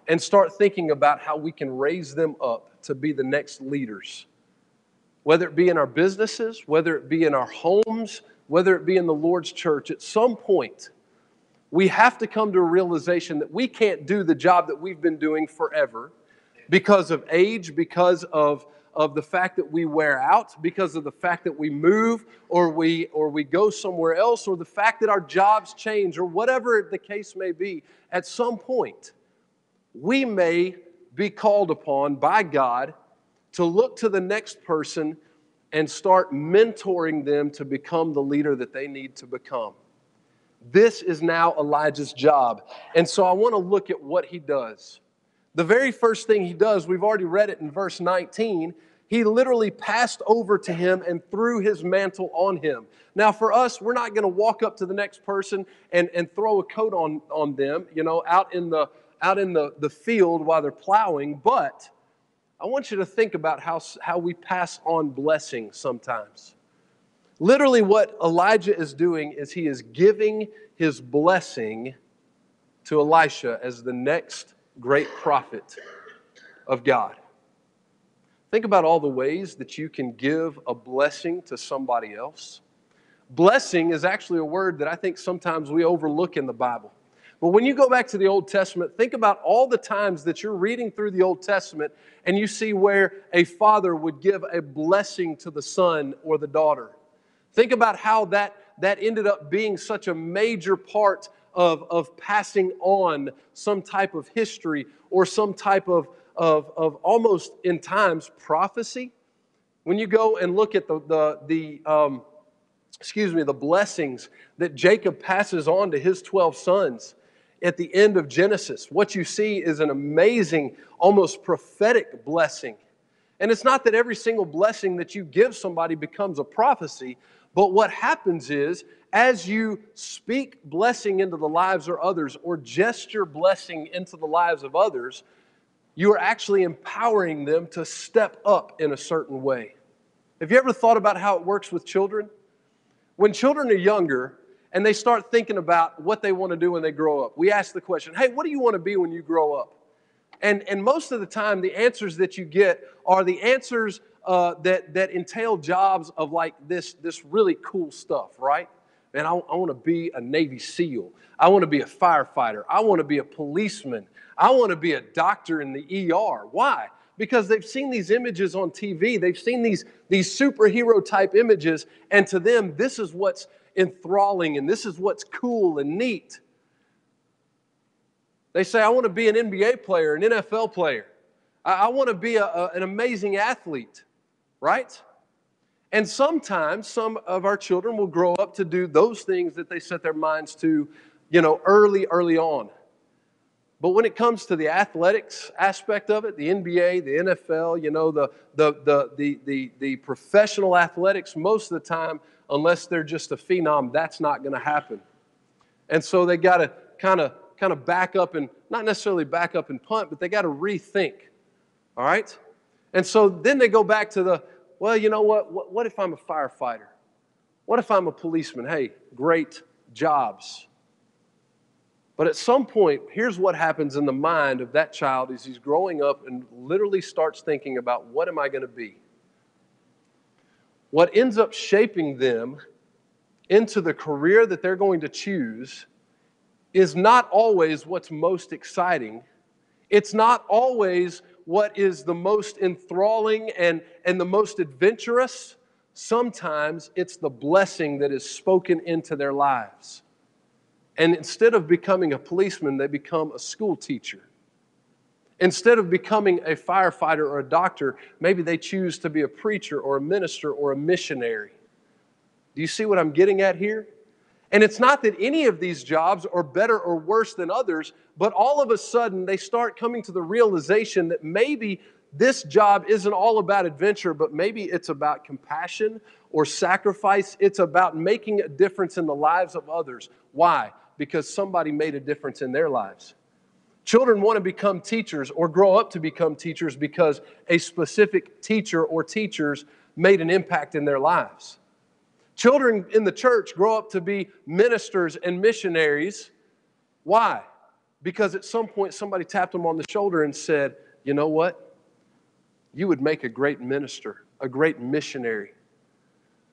and start thinking about how we can raise them up to be the next leaders. Whether it be in our businesses, whether it be in our homes, whether it be in the Lord's church, at some point, we have to come to a realization that we can't do the job that we've been doing forever because of age, because of the fact that we wear out, because of the fact that we move or we go somewhere else, or the fact that our jobs change, or whatever the case may be. At some point, we may be called upon by God to look to the next person and start mentoring them to become the leader that they need to become. This is now Elijah's job. And so I want to look at what he does. The very first thing he does, we've already read it in verse 19, He literally passed over to him and threw his mantle on him. Now for us, we're not going to walk up to the next person and throw a coat on them, out in the field while they're plowing. But I want you to think about how we pass on blessings sometimes. Literally what Elijah is doing is he is giving his blessing to Elisha as the next great prophet of God. Think about all the ways that you can give a blessing to somebody else. Blessing is actually a word that I think sometimes we overlook in the Bible. But when you go back to the Old Testament, think about all the times that you're reading through the Old Testament and you see where a father would give a blessing to the son or the daughter. Think about how that ended up being such a major part of passing on some type of history or some type of almost in times prophecy. When you go and look at the blessings that Jacob passes on to his 12 sons at the end of Genesis, what you see is an amazing, almost prophetic blessing. And it's not that every single blessing that you give somebody becomes a prophecy, but what happens is, as you speak blessing into the lives of others or gesture blessing into the lives of others, you are actually empowering them to step up in a certain way. Have you ever thought about how it works with children? When children are younger and they start thinking about what they want to do when they grow up, we ask the question, hey, what do you want to be when you grow up? And most of the time, the answers that you get are the answers that entail jobs of like this really cool stuff, right? Man, I want to be a Navy SEAL. I want to be a firefighter. I want to be a policeman. I want to be a doctor in the ER. Why? Because they've seen these images on TV. They've seen these superhero type images, and to them, this is what's enthralling and this is what's cool and neat. They say, I want to be an NBA player, an NFL player. I want to be an amazing athlete, right? And sometimes some of our children will grow up to do those things that they set their minds to, early on. But when it comes to the athletics aspect of it, the NBA, the NFL, the professional athletics, most of the time, unless they're just a phenom, that's not going to happen. And so they got to kind of back up and, not necessarily back up and punt, but they got to rethink, all right? And so then they go back to well, you know what if I'm a firefighter? What if I'm a policeman? Hey, great jobs. But at some point, here's what happens in the mind of that child as he's growing up and literally starts thinking about, what am I going to be? What ends up shaping them into the career that they're going to choose is not always what's most exciting. It's not always what is the most enthralling and the most adventurous. Sometimes it's the blessing that is spoken into their lives. And instead of becoming a policeman, they become a school teacher. Instead of becoming a firefighter or a doctor, maybe they choose to be a preacher or a minister or a missionary. Do you see what I'm getting at here? And it's not that any of these jobs are better or worse than others, but all of a sudden they start coming to the realization that maybe this job isn't all about adventure, but maybe it's about compassion or sacrifice. It's about making a difference in the lives of others. Why? Because somebody made a difference in their lives. Children want to become teachers or grow up to become teachers because a specific teacher or teachers made an impact in their lives. Children in the church grow up to be ministers and missionaries. Why? Because at some point somebody tapped them on the shoulder and said, you know what? You would make a great minister, a great missionary.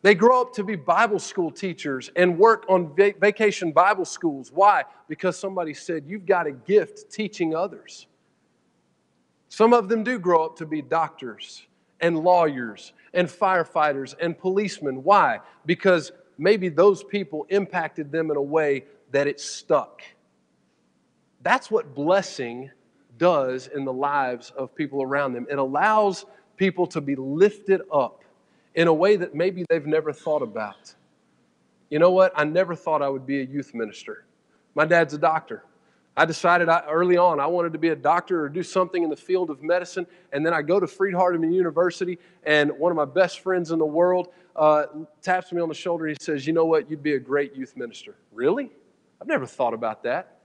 They grow up to be Bible school teachers and work on vacation Bible schools. Why? Because somebody said, you've got a gift teaching others. Some of them do grow up to be doctors and lawyers and firefighters and policemen. Why? Because maybe those people impacted them in a way that it stuck. That's what blessing does in the lives of people around them. It allows people to be lifted up in a way that maybe they've never thought about. You know what? I never thought I would be a youth minister. My dad's a doctor. I decided early on I wanted to be a doctor or do something in the field of medicine, and then I go to Freed-Hardeman University, and one of my best friends in the world taps me on the shoulder. He says, you know what, you'd be a great youth minister. Really? I've never thought about that.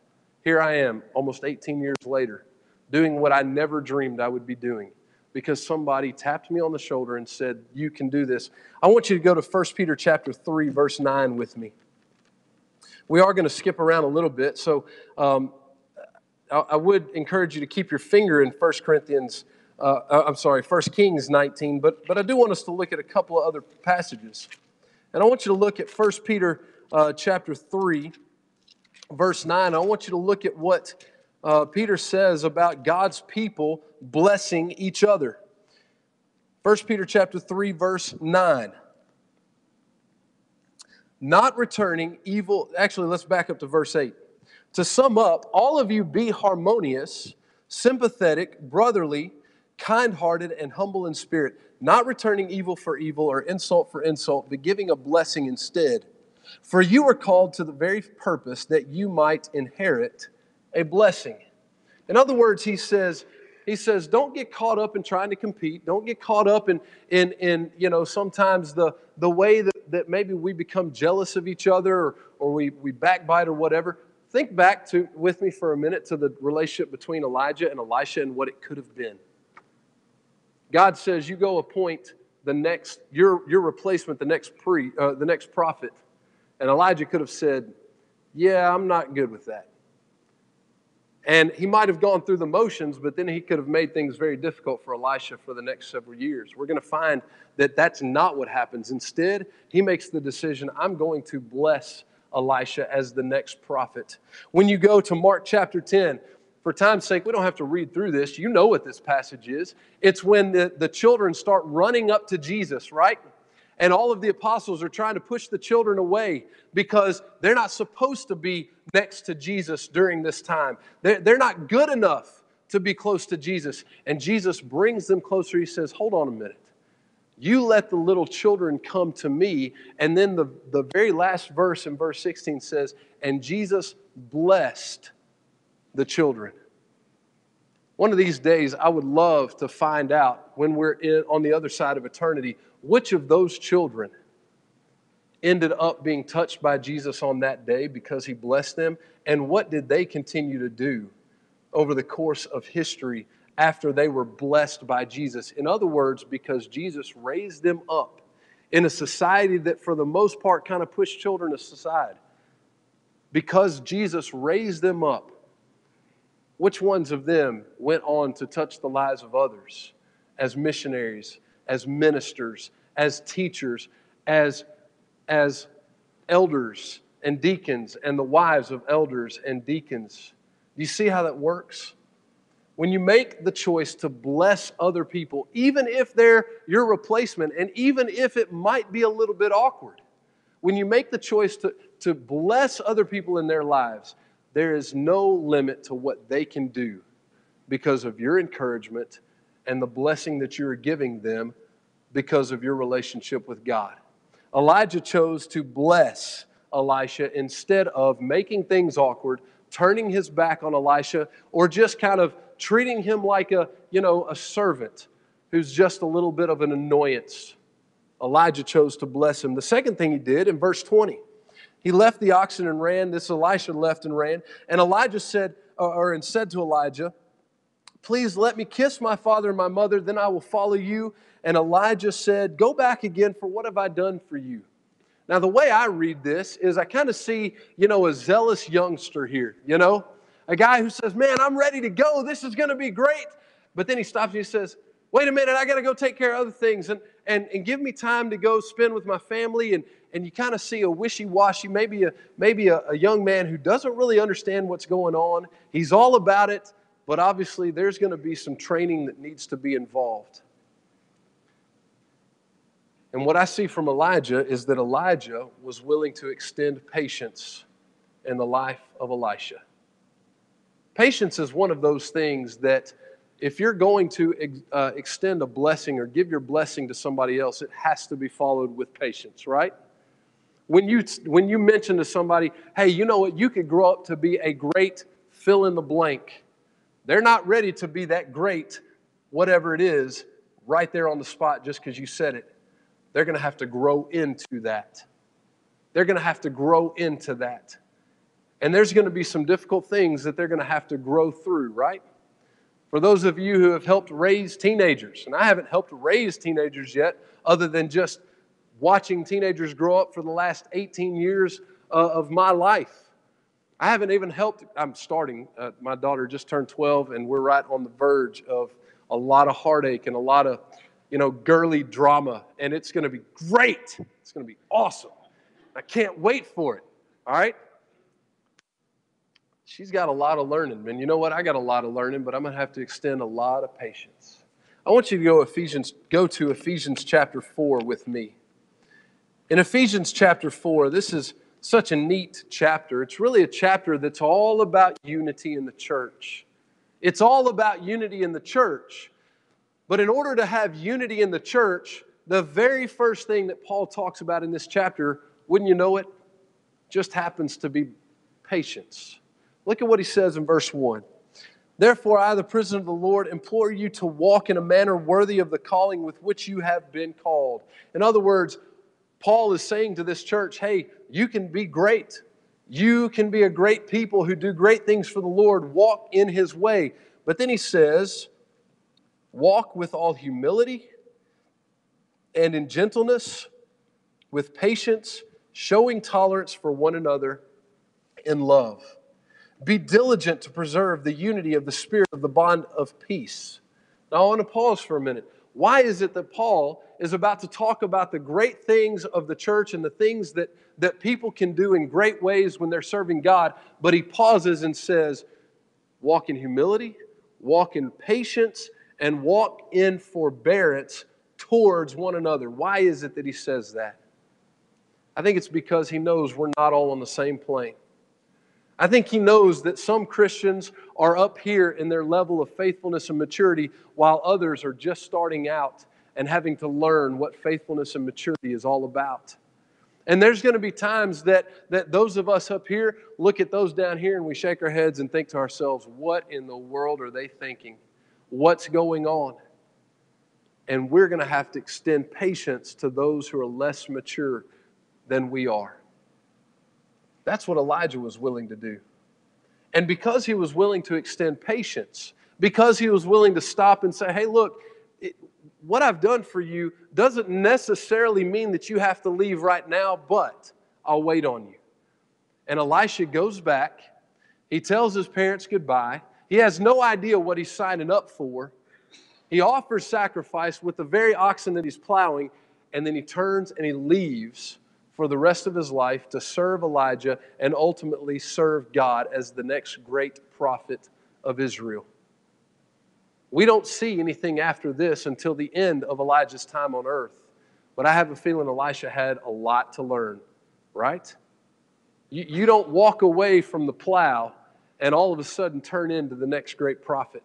Here I am, almost 18 years later, doing what I never dreamed I would be doing because somebody tapped me on the shoulder and said, you can do this. I want you to go to 1 Peter chapter 3, verse 9 with me. We are going to skip around a little bit, so I would encourage you to keep your finger in 1 Kings 19, but I do want us to look at a couple of other passages. And I want you to look at 1 Peter chapter 3, verse 9. I want you to look at what Peter says about God's people blessing each other. 1 Peter chapter 3, verse 9. Not returning evil. Actually, let's back up to verse 8. To sum up, all of you be harmonious, sympathetic, brotherly, kind-hearted, and humble in spirit, not returning evil for evil or insult for insult, but giving a blessing instead. For you are called to the very purpose that you might inherit a blessing. In other words, he says, don't get caught up in trying to compete. Don't get caught up in sometimes the way that maybe we become jealous of each other or we backbite or whatever. Think back with me for a minute to the relationship between Elijah and Elisha and what it could have been. God says, you go appoint your replacement, the next prophet. And Elijah could have said, yeah, I'm not good with that. And he might have gone through the motions, but then he could have made things very difficult for Elisha for the next several years. We're going to find that that's not what happens. Instead, he makes the decision, I'm going to bless Elisha as the next prophet. When you go to Mark chapter 10, for time's sake, we don't have to read through this. You know what this passage is. It's when the children start running up to Jesus, right? And all of the apostles are trying to push the children away because they're not supposed to be next to Jesus during this time. They're not good enough to be close to Jesus. And Jesus brings them closer. He says, hold on a minute. You let the little children come to me. And then the very last verse in verse 16 says, and Jesus blessed the children. One of these days, I would love to find out when we're on the other side of eternity, which of those children ended up being touched by Jesus on that day because he blessed them, and what did they continue to do over the course of history after they were blessed by Jesus? In other words, because Jesus raised them up in a society that for the most part kind of pushed children aside. Because Jesus raised them up, which ones of them went on to touch the lives of others as missionaries, as ministers, as teachers, as elders and deacons and the wives of elders and deacons? Do you see how that works? When you make the choice to bless other people, even if they're your replacement and even if it might be a little bit awkward, when you make the choice to bless other people in their lives, there is no limit to what they can do because of your encouragement and the blessing that you're giving them because of your relationship with God. Elijah chose to bless Elisha instead of making things awkward, turning his back on Elisha, or just kind of treating him like a servant who's just a little bit of an annoyance. Elijah chose to bless him. The second thing he did in verse 20, he left the oxen and ran. This Elisha left and ran. And Elijah said to Elijah, please let me kiss my father and my mother, then I will follow you. And Elijah said, go back again, for what have I done for you? Now, the way I read this is I kind of see, a zealous youngster here, a guy who says, man, I'm ready to go. This is going to be great. But then he stops and he says, wait a minute, I got to go take care of other things and give me time to go spend with my family. And you kind of see a wishy-washy, maybe a young man who doesn't really understand what's going on. He's all about it, but obviously there's going to be some training that needs to be involved. And what I see from Elijah is that Elijah was willing to extend patience in the life of Elisha. Patience is one of those things that if you're going to extend a blessing or give your blessing to somebody else, it has to be followed with patience, right? When you mention to somebody, hey, you know what, you could grow up to be a great fill in the blank. They're not ready to be that great, whatever it is, right there on the spot just because you said it. They're going to have to grow into that. They're going to have to grow into that. And there's going to be some difficult things that they're going to have to grow through, right? For those of you who have helped raise teenagers, and I haven't helped raise teenagers yet, other than just watching teenagers grow up for the last 18 years of my life. I haven't even helped, I'm starting, my daughter just turned 12, and we're right on the verge of a lot of heartache and a lot of, girly drama, and it's going to be great. It's going to be awesome. I can't wait for it, all right? She's got a lot of learning, and you know what? I got a lot of learning, but I'm going to have to extend a lot of patience. I want you to go to Ephesians chapter 4 with me. In Ephesians chapter 4, this is such a neat chapter. It's really a chapter that's all about unity in the church. It's all about unity in the church. But in order to have unity in the church, the very first thing that Paul talks about in this chapter, wouldn't you know it, just happens to be patience. Look at what he says in verse 1. Therefore, I, the prisoner of the Lord, implore you to walk in a manner worthy of the calling with which you have been called. In other words, Paul is saying to this church, hey, you can be great. You can be a great people who do great things for the Lord. Walk in His way. But then he says, walk with all humility and in gentleness, with patience, showing tolerance for one another in love. Be diligent to preserve the unity of the Spirit of the bond of peace. Now I want to pause for a minute. Why is it that Paul is about to talk about the great things of the church and the things that people can do in great ways when they're serving God, but he pauses and says, walk in humility, walk in patience, and walk in forbearance towards one another? Why is it that he says that? I think it's because he knows we're not all on the same plane. I think he knows that some Christians are up here in their level of faithfulness and maturity while others are just starting out and having to learn what faithfulness and maturity is all about. And there's going to be times that those of us up here look at those down here and we shake our heads and think to ourselves, what in the world are they thinking? What's going on? And we're going to have to extend patience to those who are less mature than we are. That's what Elijah was willing to do. And because he was willing to extend patience, because he was willing to stop and say, hey, look, what I've done for you doesn't necessarily mean that you have to leave right now, but I'll wait on you. And Elisha goes back. He tells his parents goodbye. He has no idea what he's signing up for. He offers sacrifice with the very oxen that he's plowing, and then he turns and he leaves for the rest of his life to serve Elijah and ultimately serve God as the next great prophet of Israel. We don't see anything after this until the end of Elijah's time on earth. But I have a feeling Elisha had a lot to learn, right? You don't walk away from the plow and all of a sudden turn into the next great prophet.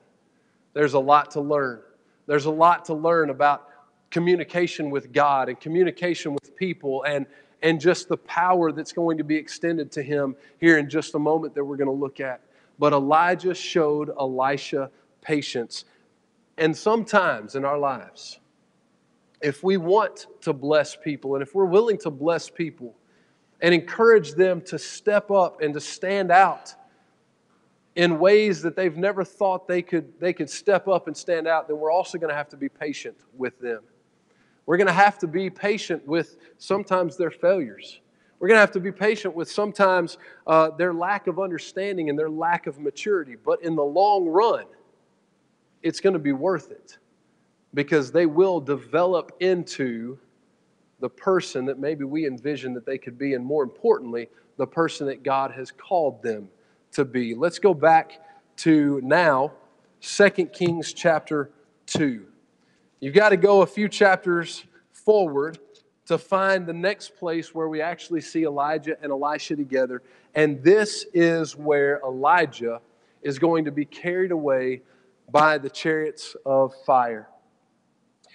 There's a lot to learn. There's a lot to learn about communication with God and communication with people and just the power that's going to be extended to him here in just a moment that we're going to look at. But Elijah showed Elisha patience. And sometimes in our lives, if we want to bless people and if we're willing to bless people and encourage them to step up and to stand out in ways that they've never thought they could step up and stand out, then we're also going to have to be patient with them. We're going to have to be patient with sometimes their failures. We're going to have to be patient with sometimes their lack of understanding and their lack of maturity. But in the long run, it's going to be worth it because they will develop into the person that maybe we envision that they could be, and more importantly, the person that God has called them to be. Let's go back to now 2 Kings chapter 2. You've got to go a few chapters forward to find the next place where we actually see Elijah and Elisha together. And this is where Elijah is going to be carried away by the chariots of fire.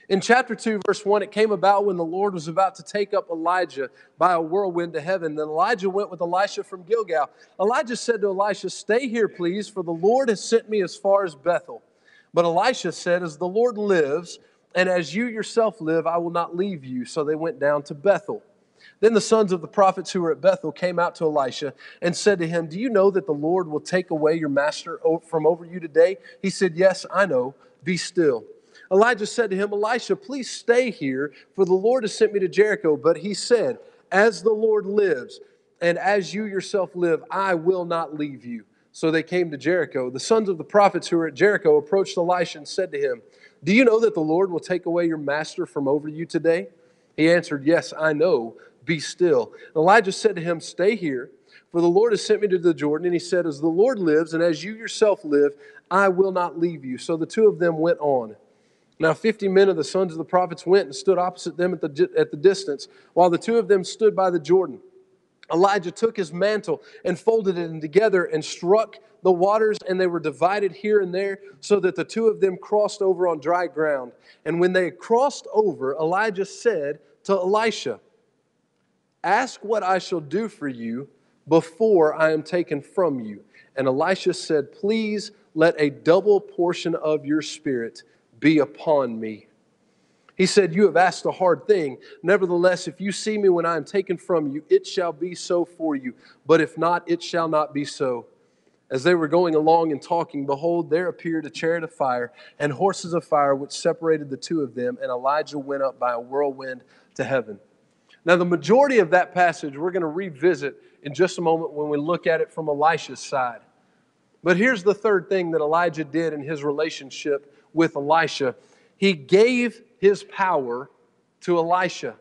In chapter 2, verse 1, it came about when the Lord was about to take up Elijah by a whirlwind to heaven. Then Elijah went with Elisha from Gilgal. Elijah said to Elisha, "Stay here, please, for the Lord has sent me as far as Bethel." But Elisha said, "As the Lord lives, and as you yourself live, I will not leave you." So they went down to Bethel. Then the sons of the prophets who were at Bethel came out to Elisha and said to him, "Do you know that the Lord will take away your master from over you today?" He said, "Yes, I know. Be still." Elijah said to him, "Elisha, please stay here, for the Lord has sent me to Jericho." But he said, "As the Lord lives, and as you yourself live, I will not leave you." So they came to Jericho. The sons of the prophets who were at Jericho approached Elisha and said to him, "Do you know that the Lord will take away your master from over you today?" He answered, "Yes, I know. Be still." Elijah said to him, "Stay here, for the Lord has sent me to the Jordan." And he said, "As the Lord lives, and as you yourself live, I will not leave you." So the two of them went on. Now 50 men of the sons of the prophets went and stood opposite them at the distance, while the two of them stood by the Jordan. Elijah took his mantle and folded it together and struck the waters, and they were divided here and there, so that the two of them crossed over on dry ground. And when they had crossed over, Elijah said to Elisha, "Ask what I shall do for you before I am taken from you." And Elisha said, "Please let a double portion of your spirit be upon me." He said, "You have asked a hard thing. Nevertheless, if you see me when I am taken from you, it shall be so for you. But if not, it shall not be so." As they were going along and talking, behold, there appeared a chariot of fire and horses of fire, which separated the two of them, and Elijah went up by a whirlwind to heaven. Now, the majority of that passage we're going to revisit in just a moment when we look at it from Elisha's side. But here's the third thing that Elijah did in his relationship with Elisha. He gave his power to Elisha.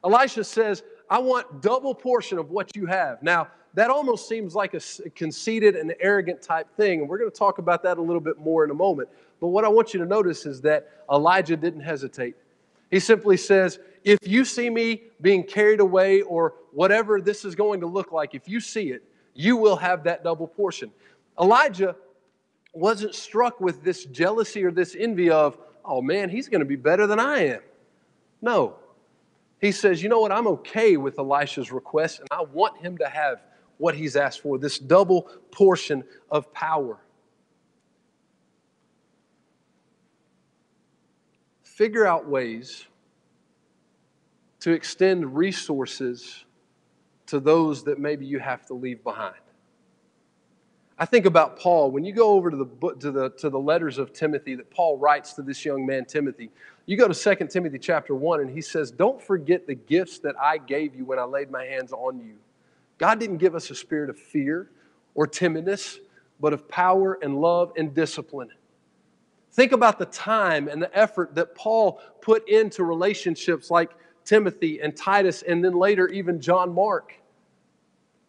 Elisha says, "I want double portion of what you have." Now, that almost seems like a conceited and arrogant type thing, and we're going to talk about that a little bit more in a moment. But what I want you to notice is that Elijah didn't hesitate. He simply says, "If you see me being carried away or whatever this is going to look like, if you see it, you will have that double portion." Elijah wasn't struck with this jealousy or this envy of, "Oh man, he's going to be better than I am." No. He says, "You know what? I'm okay with Elisha's request, and I want him to have what he's asked for, this double portion of power." Figure out ways to extend resources to those that maybe you have to leave behind. I think about Paul. When you go over to the letters of Timothy that Paul writes to this young man Timothy, you go to 2 Timothy chapter 1, and he says, "Don't forget the gifts that I gave you when I laid my hands on you." God didn't give us a spirit of fear or timidness, but of power and love and discipline. Think about the time and the effort that Paul put into relationships like Timothy and Titus, and then later even John Mark.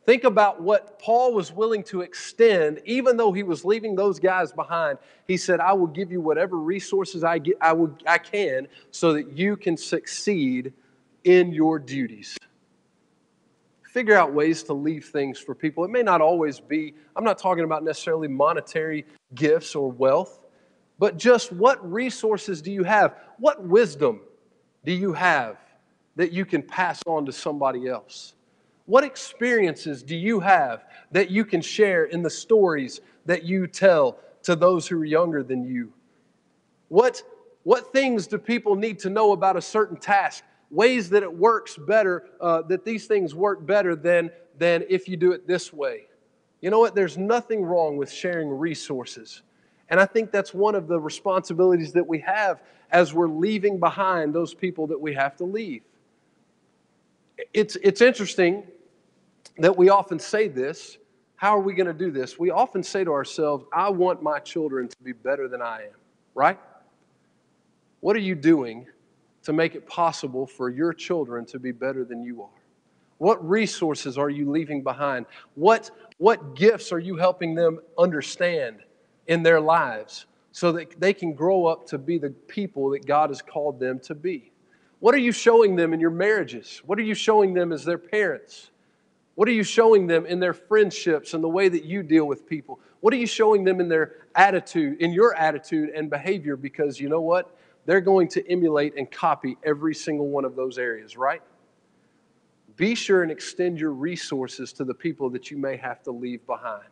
Think about what Paul was willing to extend, even though he was leaving those guys behind. He said, "I will give you whatever resources I can so that you can succeed in your duties." Figure out ways to leave things for people. It may not always be, I'm not talking about necessarily monetary gifts or wealth, but just what resources do you have? What wisdom do you have that you can pass on to somebody else? What experiences do you have that you can share in the stories that you tell to those who are younger than you? What things do people need to know about a certain task? Ways that it works better, that these things work better than if you do it this way. You know what? There's nothing wrong with sharing resources. And I think that's one of the responsibilities that we have as we're leaving behind those people that we have to leave. It's interesting that we often say this. How are we going to do this? We often say to ourselves, "I want my children to be better than I am," right? What are you doing to make it possible for your children to be better than you are? What resources are you leaving behind? What gifts are you helping them understand in their lives so that they can grow up to be the people that God has called them to be? What are you showing them in your marriages? What are you showing them as their parents? What are you showing them in their friendships and the way that you deal with people? What are you showing them in their attitude, in your attitude and behavior? Because you know what? they're going to emulate and copy every single one of those areas, right? Be sure and extend your resources to the people that you may have to leave behind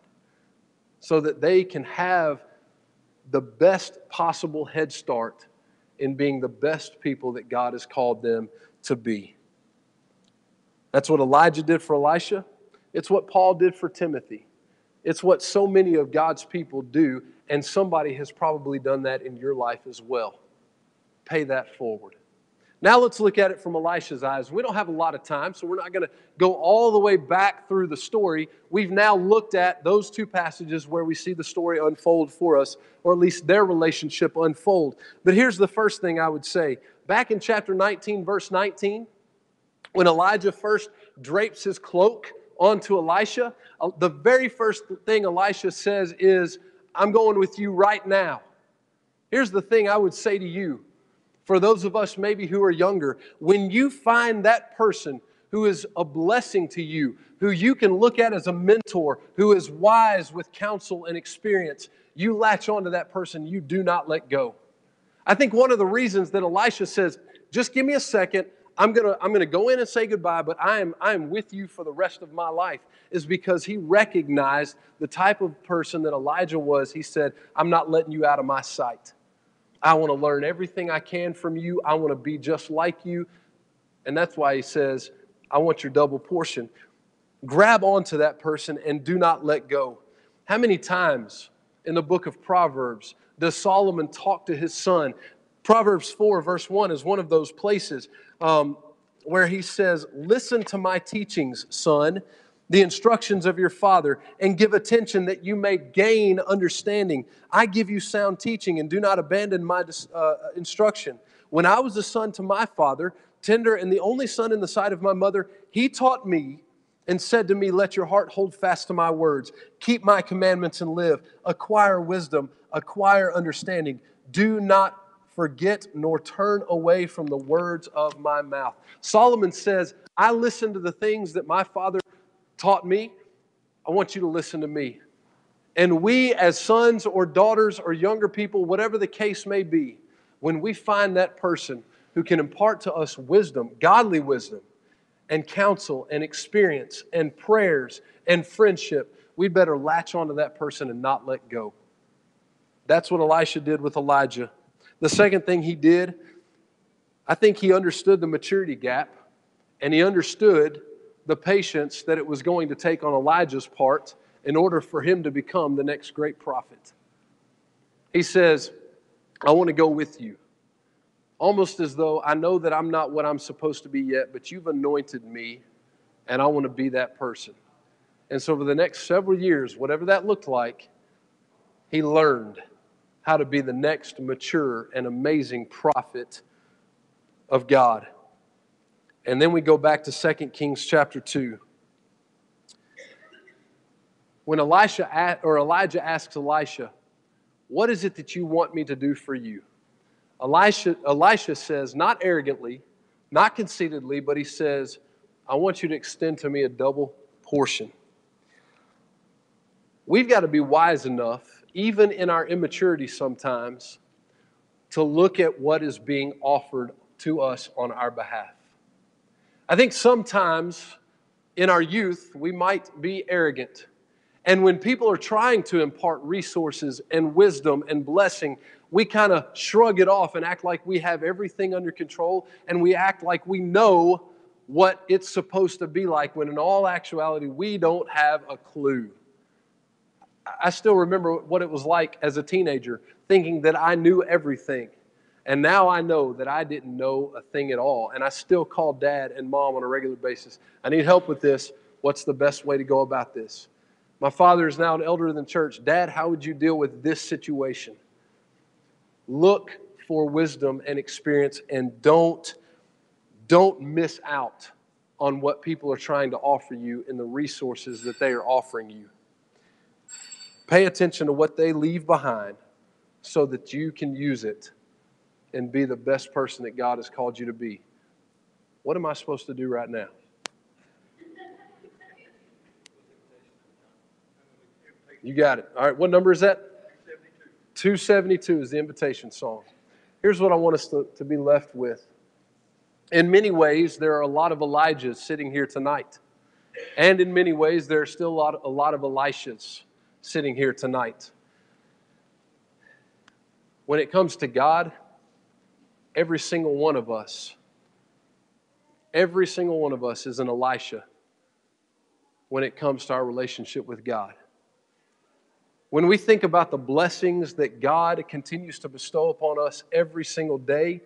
so that they can have the best possible head start in being the best people that God has called them to be. That's what Elijah did for Elisha. It's what Paul did for Timothy. It's what so many of God's people do, and somebody has probably done that in your life as well. Pay that forward. Now let's look at it from Elisha's eyes. We don't have a lot of time, so we're not going to go all the way back through the story. We've now looked at those two passages where we see the story unfold for us, or at least their relationship unfold. But here's the first thing I would say. Back in chapter 19, verse 19, when Elijah first drapes his cloak onto Elisha, the very first thing Elisha says is, I'm going with you right now. Here's the thing I would say to you. For those of us maybe who are younger, when you find that person who is a blessing to you, who you can look at as a mentor, who is wise with counsel and experience, you latch onto that person, you do not let go. I think one of the reasons that Elisha says, just give me a second, I'm gonna go in and say goodbye, but I am with you for the rest of my life, is because he recognized the type of person that Elijah was. He said, I'm not letting you out of my sight. I want to learn everything I can from you. I want to be just like you. And that's why he says, I want your double portion. Grab onto that person and do not let go. How many times in the book of Proverbs does Solomon talk to his son? Proverbs 4 verse 1 is one of those places where he says, listen to my teachings, son, the instructions of your father, and give attention that you may gain understanding. I give you sound teaching, and do not abandon my instruction. When I was a son to my father, tender and the only son in the sight of my mother, he taught me and said to me, let your heart hold fast to my words. Keep my commandments and live. Acquire wisdom, acquire understanding. Do not forget nor turn away from the words of my mouth. Solomon says, I listened to the things that my father taught me. I want you to listen to me. And we as sons or daughters or younger people, whatever the case may be, when we find that person who can impart to us wisdom, godly wisdom, and counsel and experience and prayers and friendship, we'd better latch onto that person and not let go. That's what Elisha did with Elijah. The second thing he did, I think he understood the maturity gap, and he understood the patience that it was going to take on Elijah's part in order for him to become the next great prophet. He says, I want to go with you. Almost as though I know that I'm not what I'm supposed to be yet, but you've anointed me, and I want to be that person. And so for the next several years, whatever that looked like, he learned how to be the next mature and amazing prophet of God. And then we go back to 2 Kings chapter 2. When Elijah asks Elisha, what is it that you want me to do for you? Elisha says, not arrogantly, not conceitedly, but he says, I want you to extend to me a double portion. We've got to be wise enough, even in our immaturity sometimes, to look at what is being offered to us on our behalf. I think sometimes in our youth, we might be arrogant. And when people are trying to impart resources and wisdom and blessing, we kind of shrug it off and act like we have everything under control, and we act like we know what it's supposed to be like, when in all actuality, we don't have a clue. I still remember what it was like as a teenager, thinking that I knew everything. And now I know that I didn't know a thing at all. And I still call Dad and Mom on a regular basis. I need help with this. What's the best way to go about this? My father is now an elder in the church. Dad, how would you deal with this situation? Look for wisdom and experience, and don't miss out on what people are trying to offer you and the resources that they are offering you. Pay attention to what they leave behind so that you can use it and be the best person that God has called you to be. What am I supposed to do right now? You got it. All right, what number is that? 272 is the invitation song. Here's what I want us to be left with. In many ways, there are a lot of Elijahs sitting here tonight. And in many ways, there are still a lot of Elishas sitting here tonight. When it comes to God, every single one of us is an Elisha when it comes to our relationship with God. When we think about the blessings that God continues to bestow upon us every single day,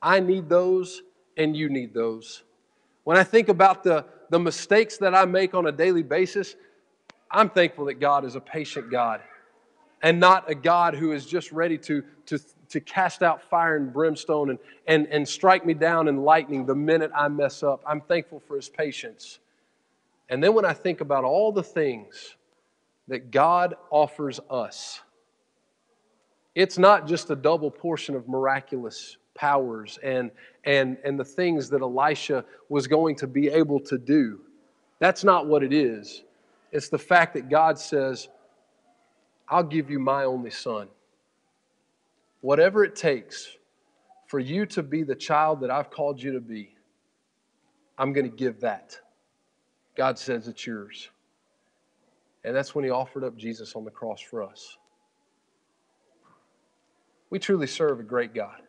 I need those and you need those. When I think about the mistakes that I make on a daily basis, I'm thankful that God is a patient God and not a God who is just ready to cast out fire and brimstone and strike me down in lightning the minute I mess up. I'm thankful for His patience. And then when I think about all the things that God offers us, it's not just a double portion of miraculous powers and the things that Elisha was going to be able to do. That's not what it is. It's the fact that God says, I'll give you my only son. Whatever it takes for you to be the child that I've called you to be, I'm going to give that. God says it's yours. And that's when He offered up Jesus on the cross for us. We truly serve a great God.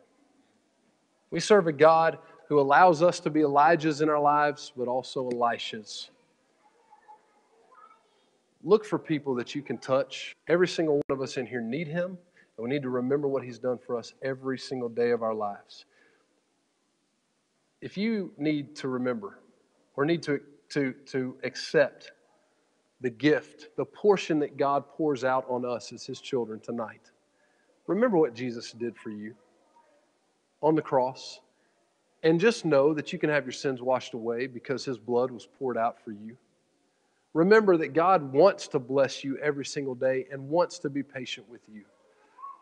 We serve a God who allows us to be Elijahs in our lives, but also Elishas. Look for people that you can touch. Every single one of us in here need Him, and we need to remember what He's done for us every single day of our lives. If you need to remember or need to accept the gift, the portion that God pours out on us as His children tonight, remember what Jesus did for you on the cross. And just know that you can have your sins washed away because His blood was poured out for you. Remember that God wants to bless you every single day and wants to be patient with you.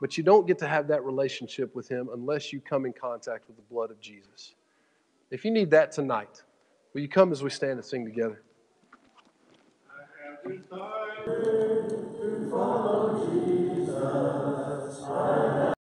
But you don't get to have that relationship with Him unless you come in contact with the blood of Jesus. If you need that tonight, will you come as we stand and sing together? I have decided to follow Jesus.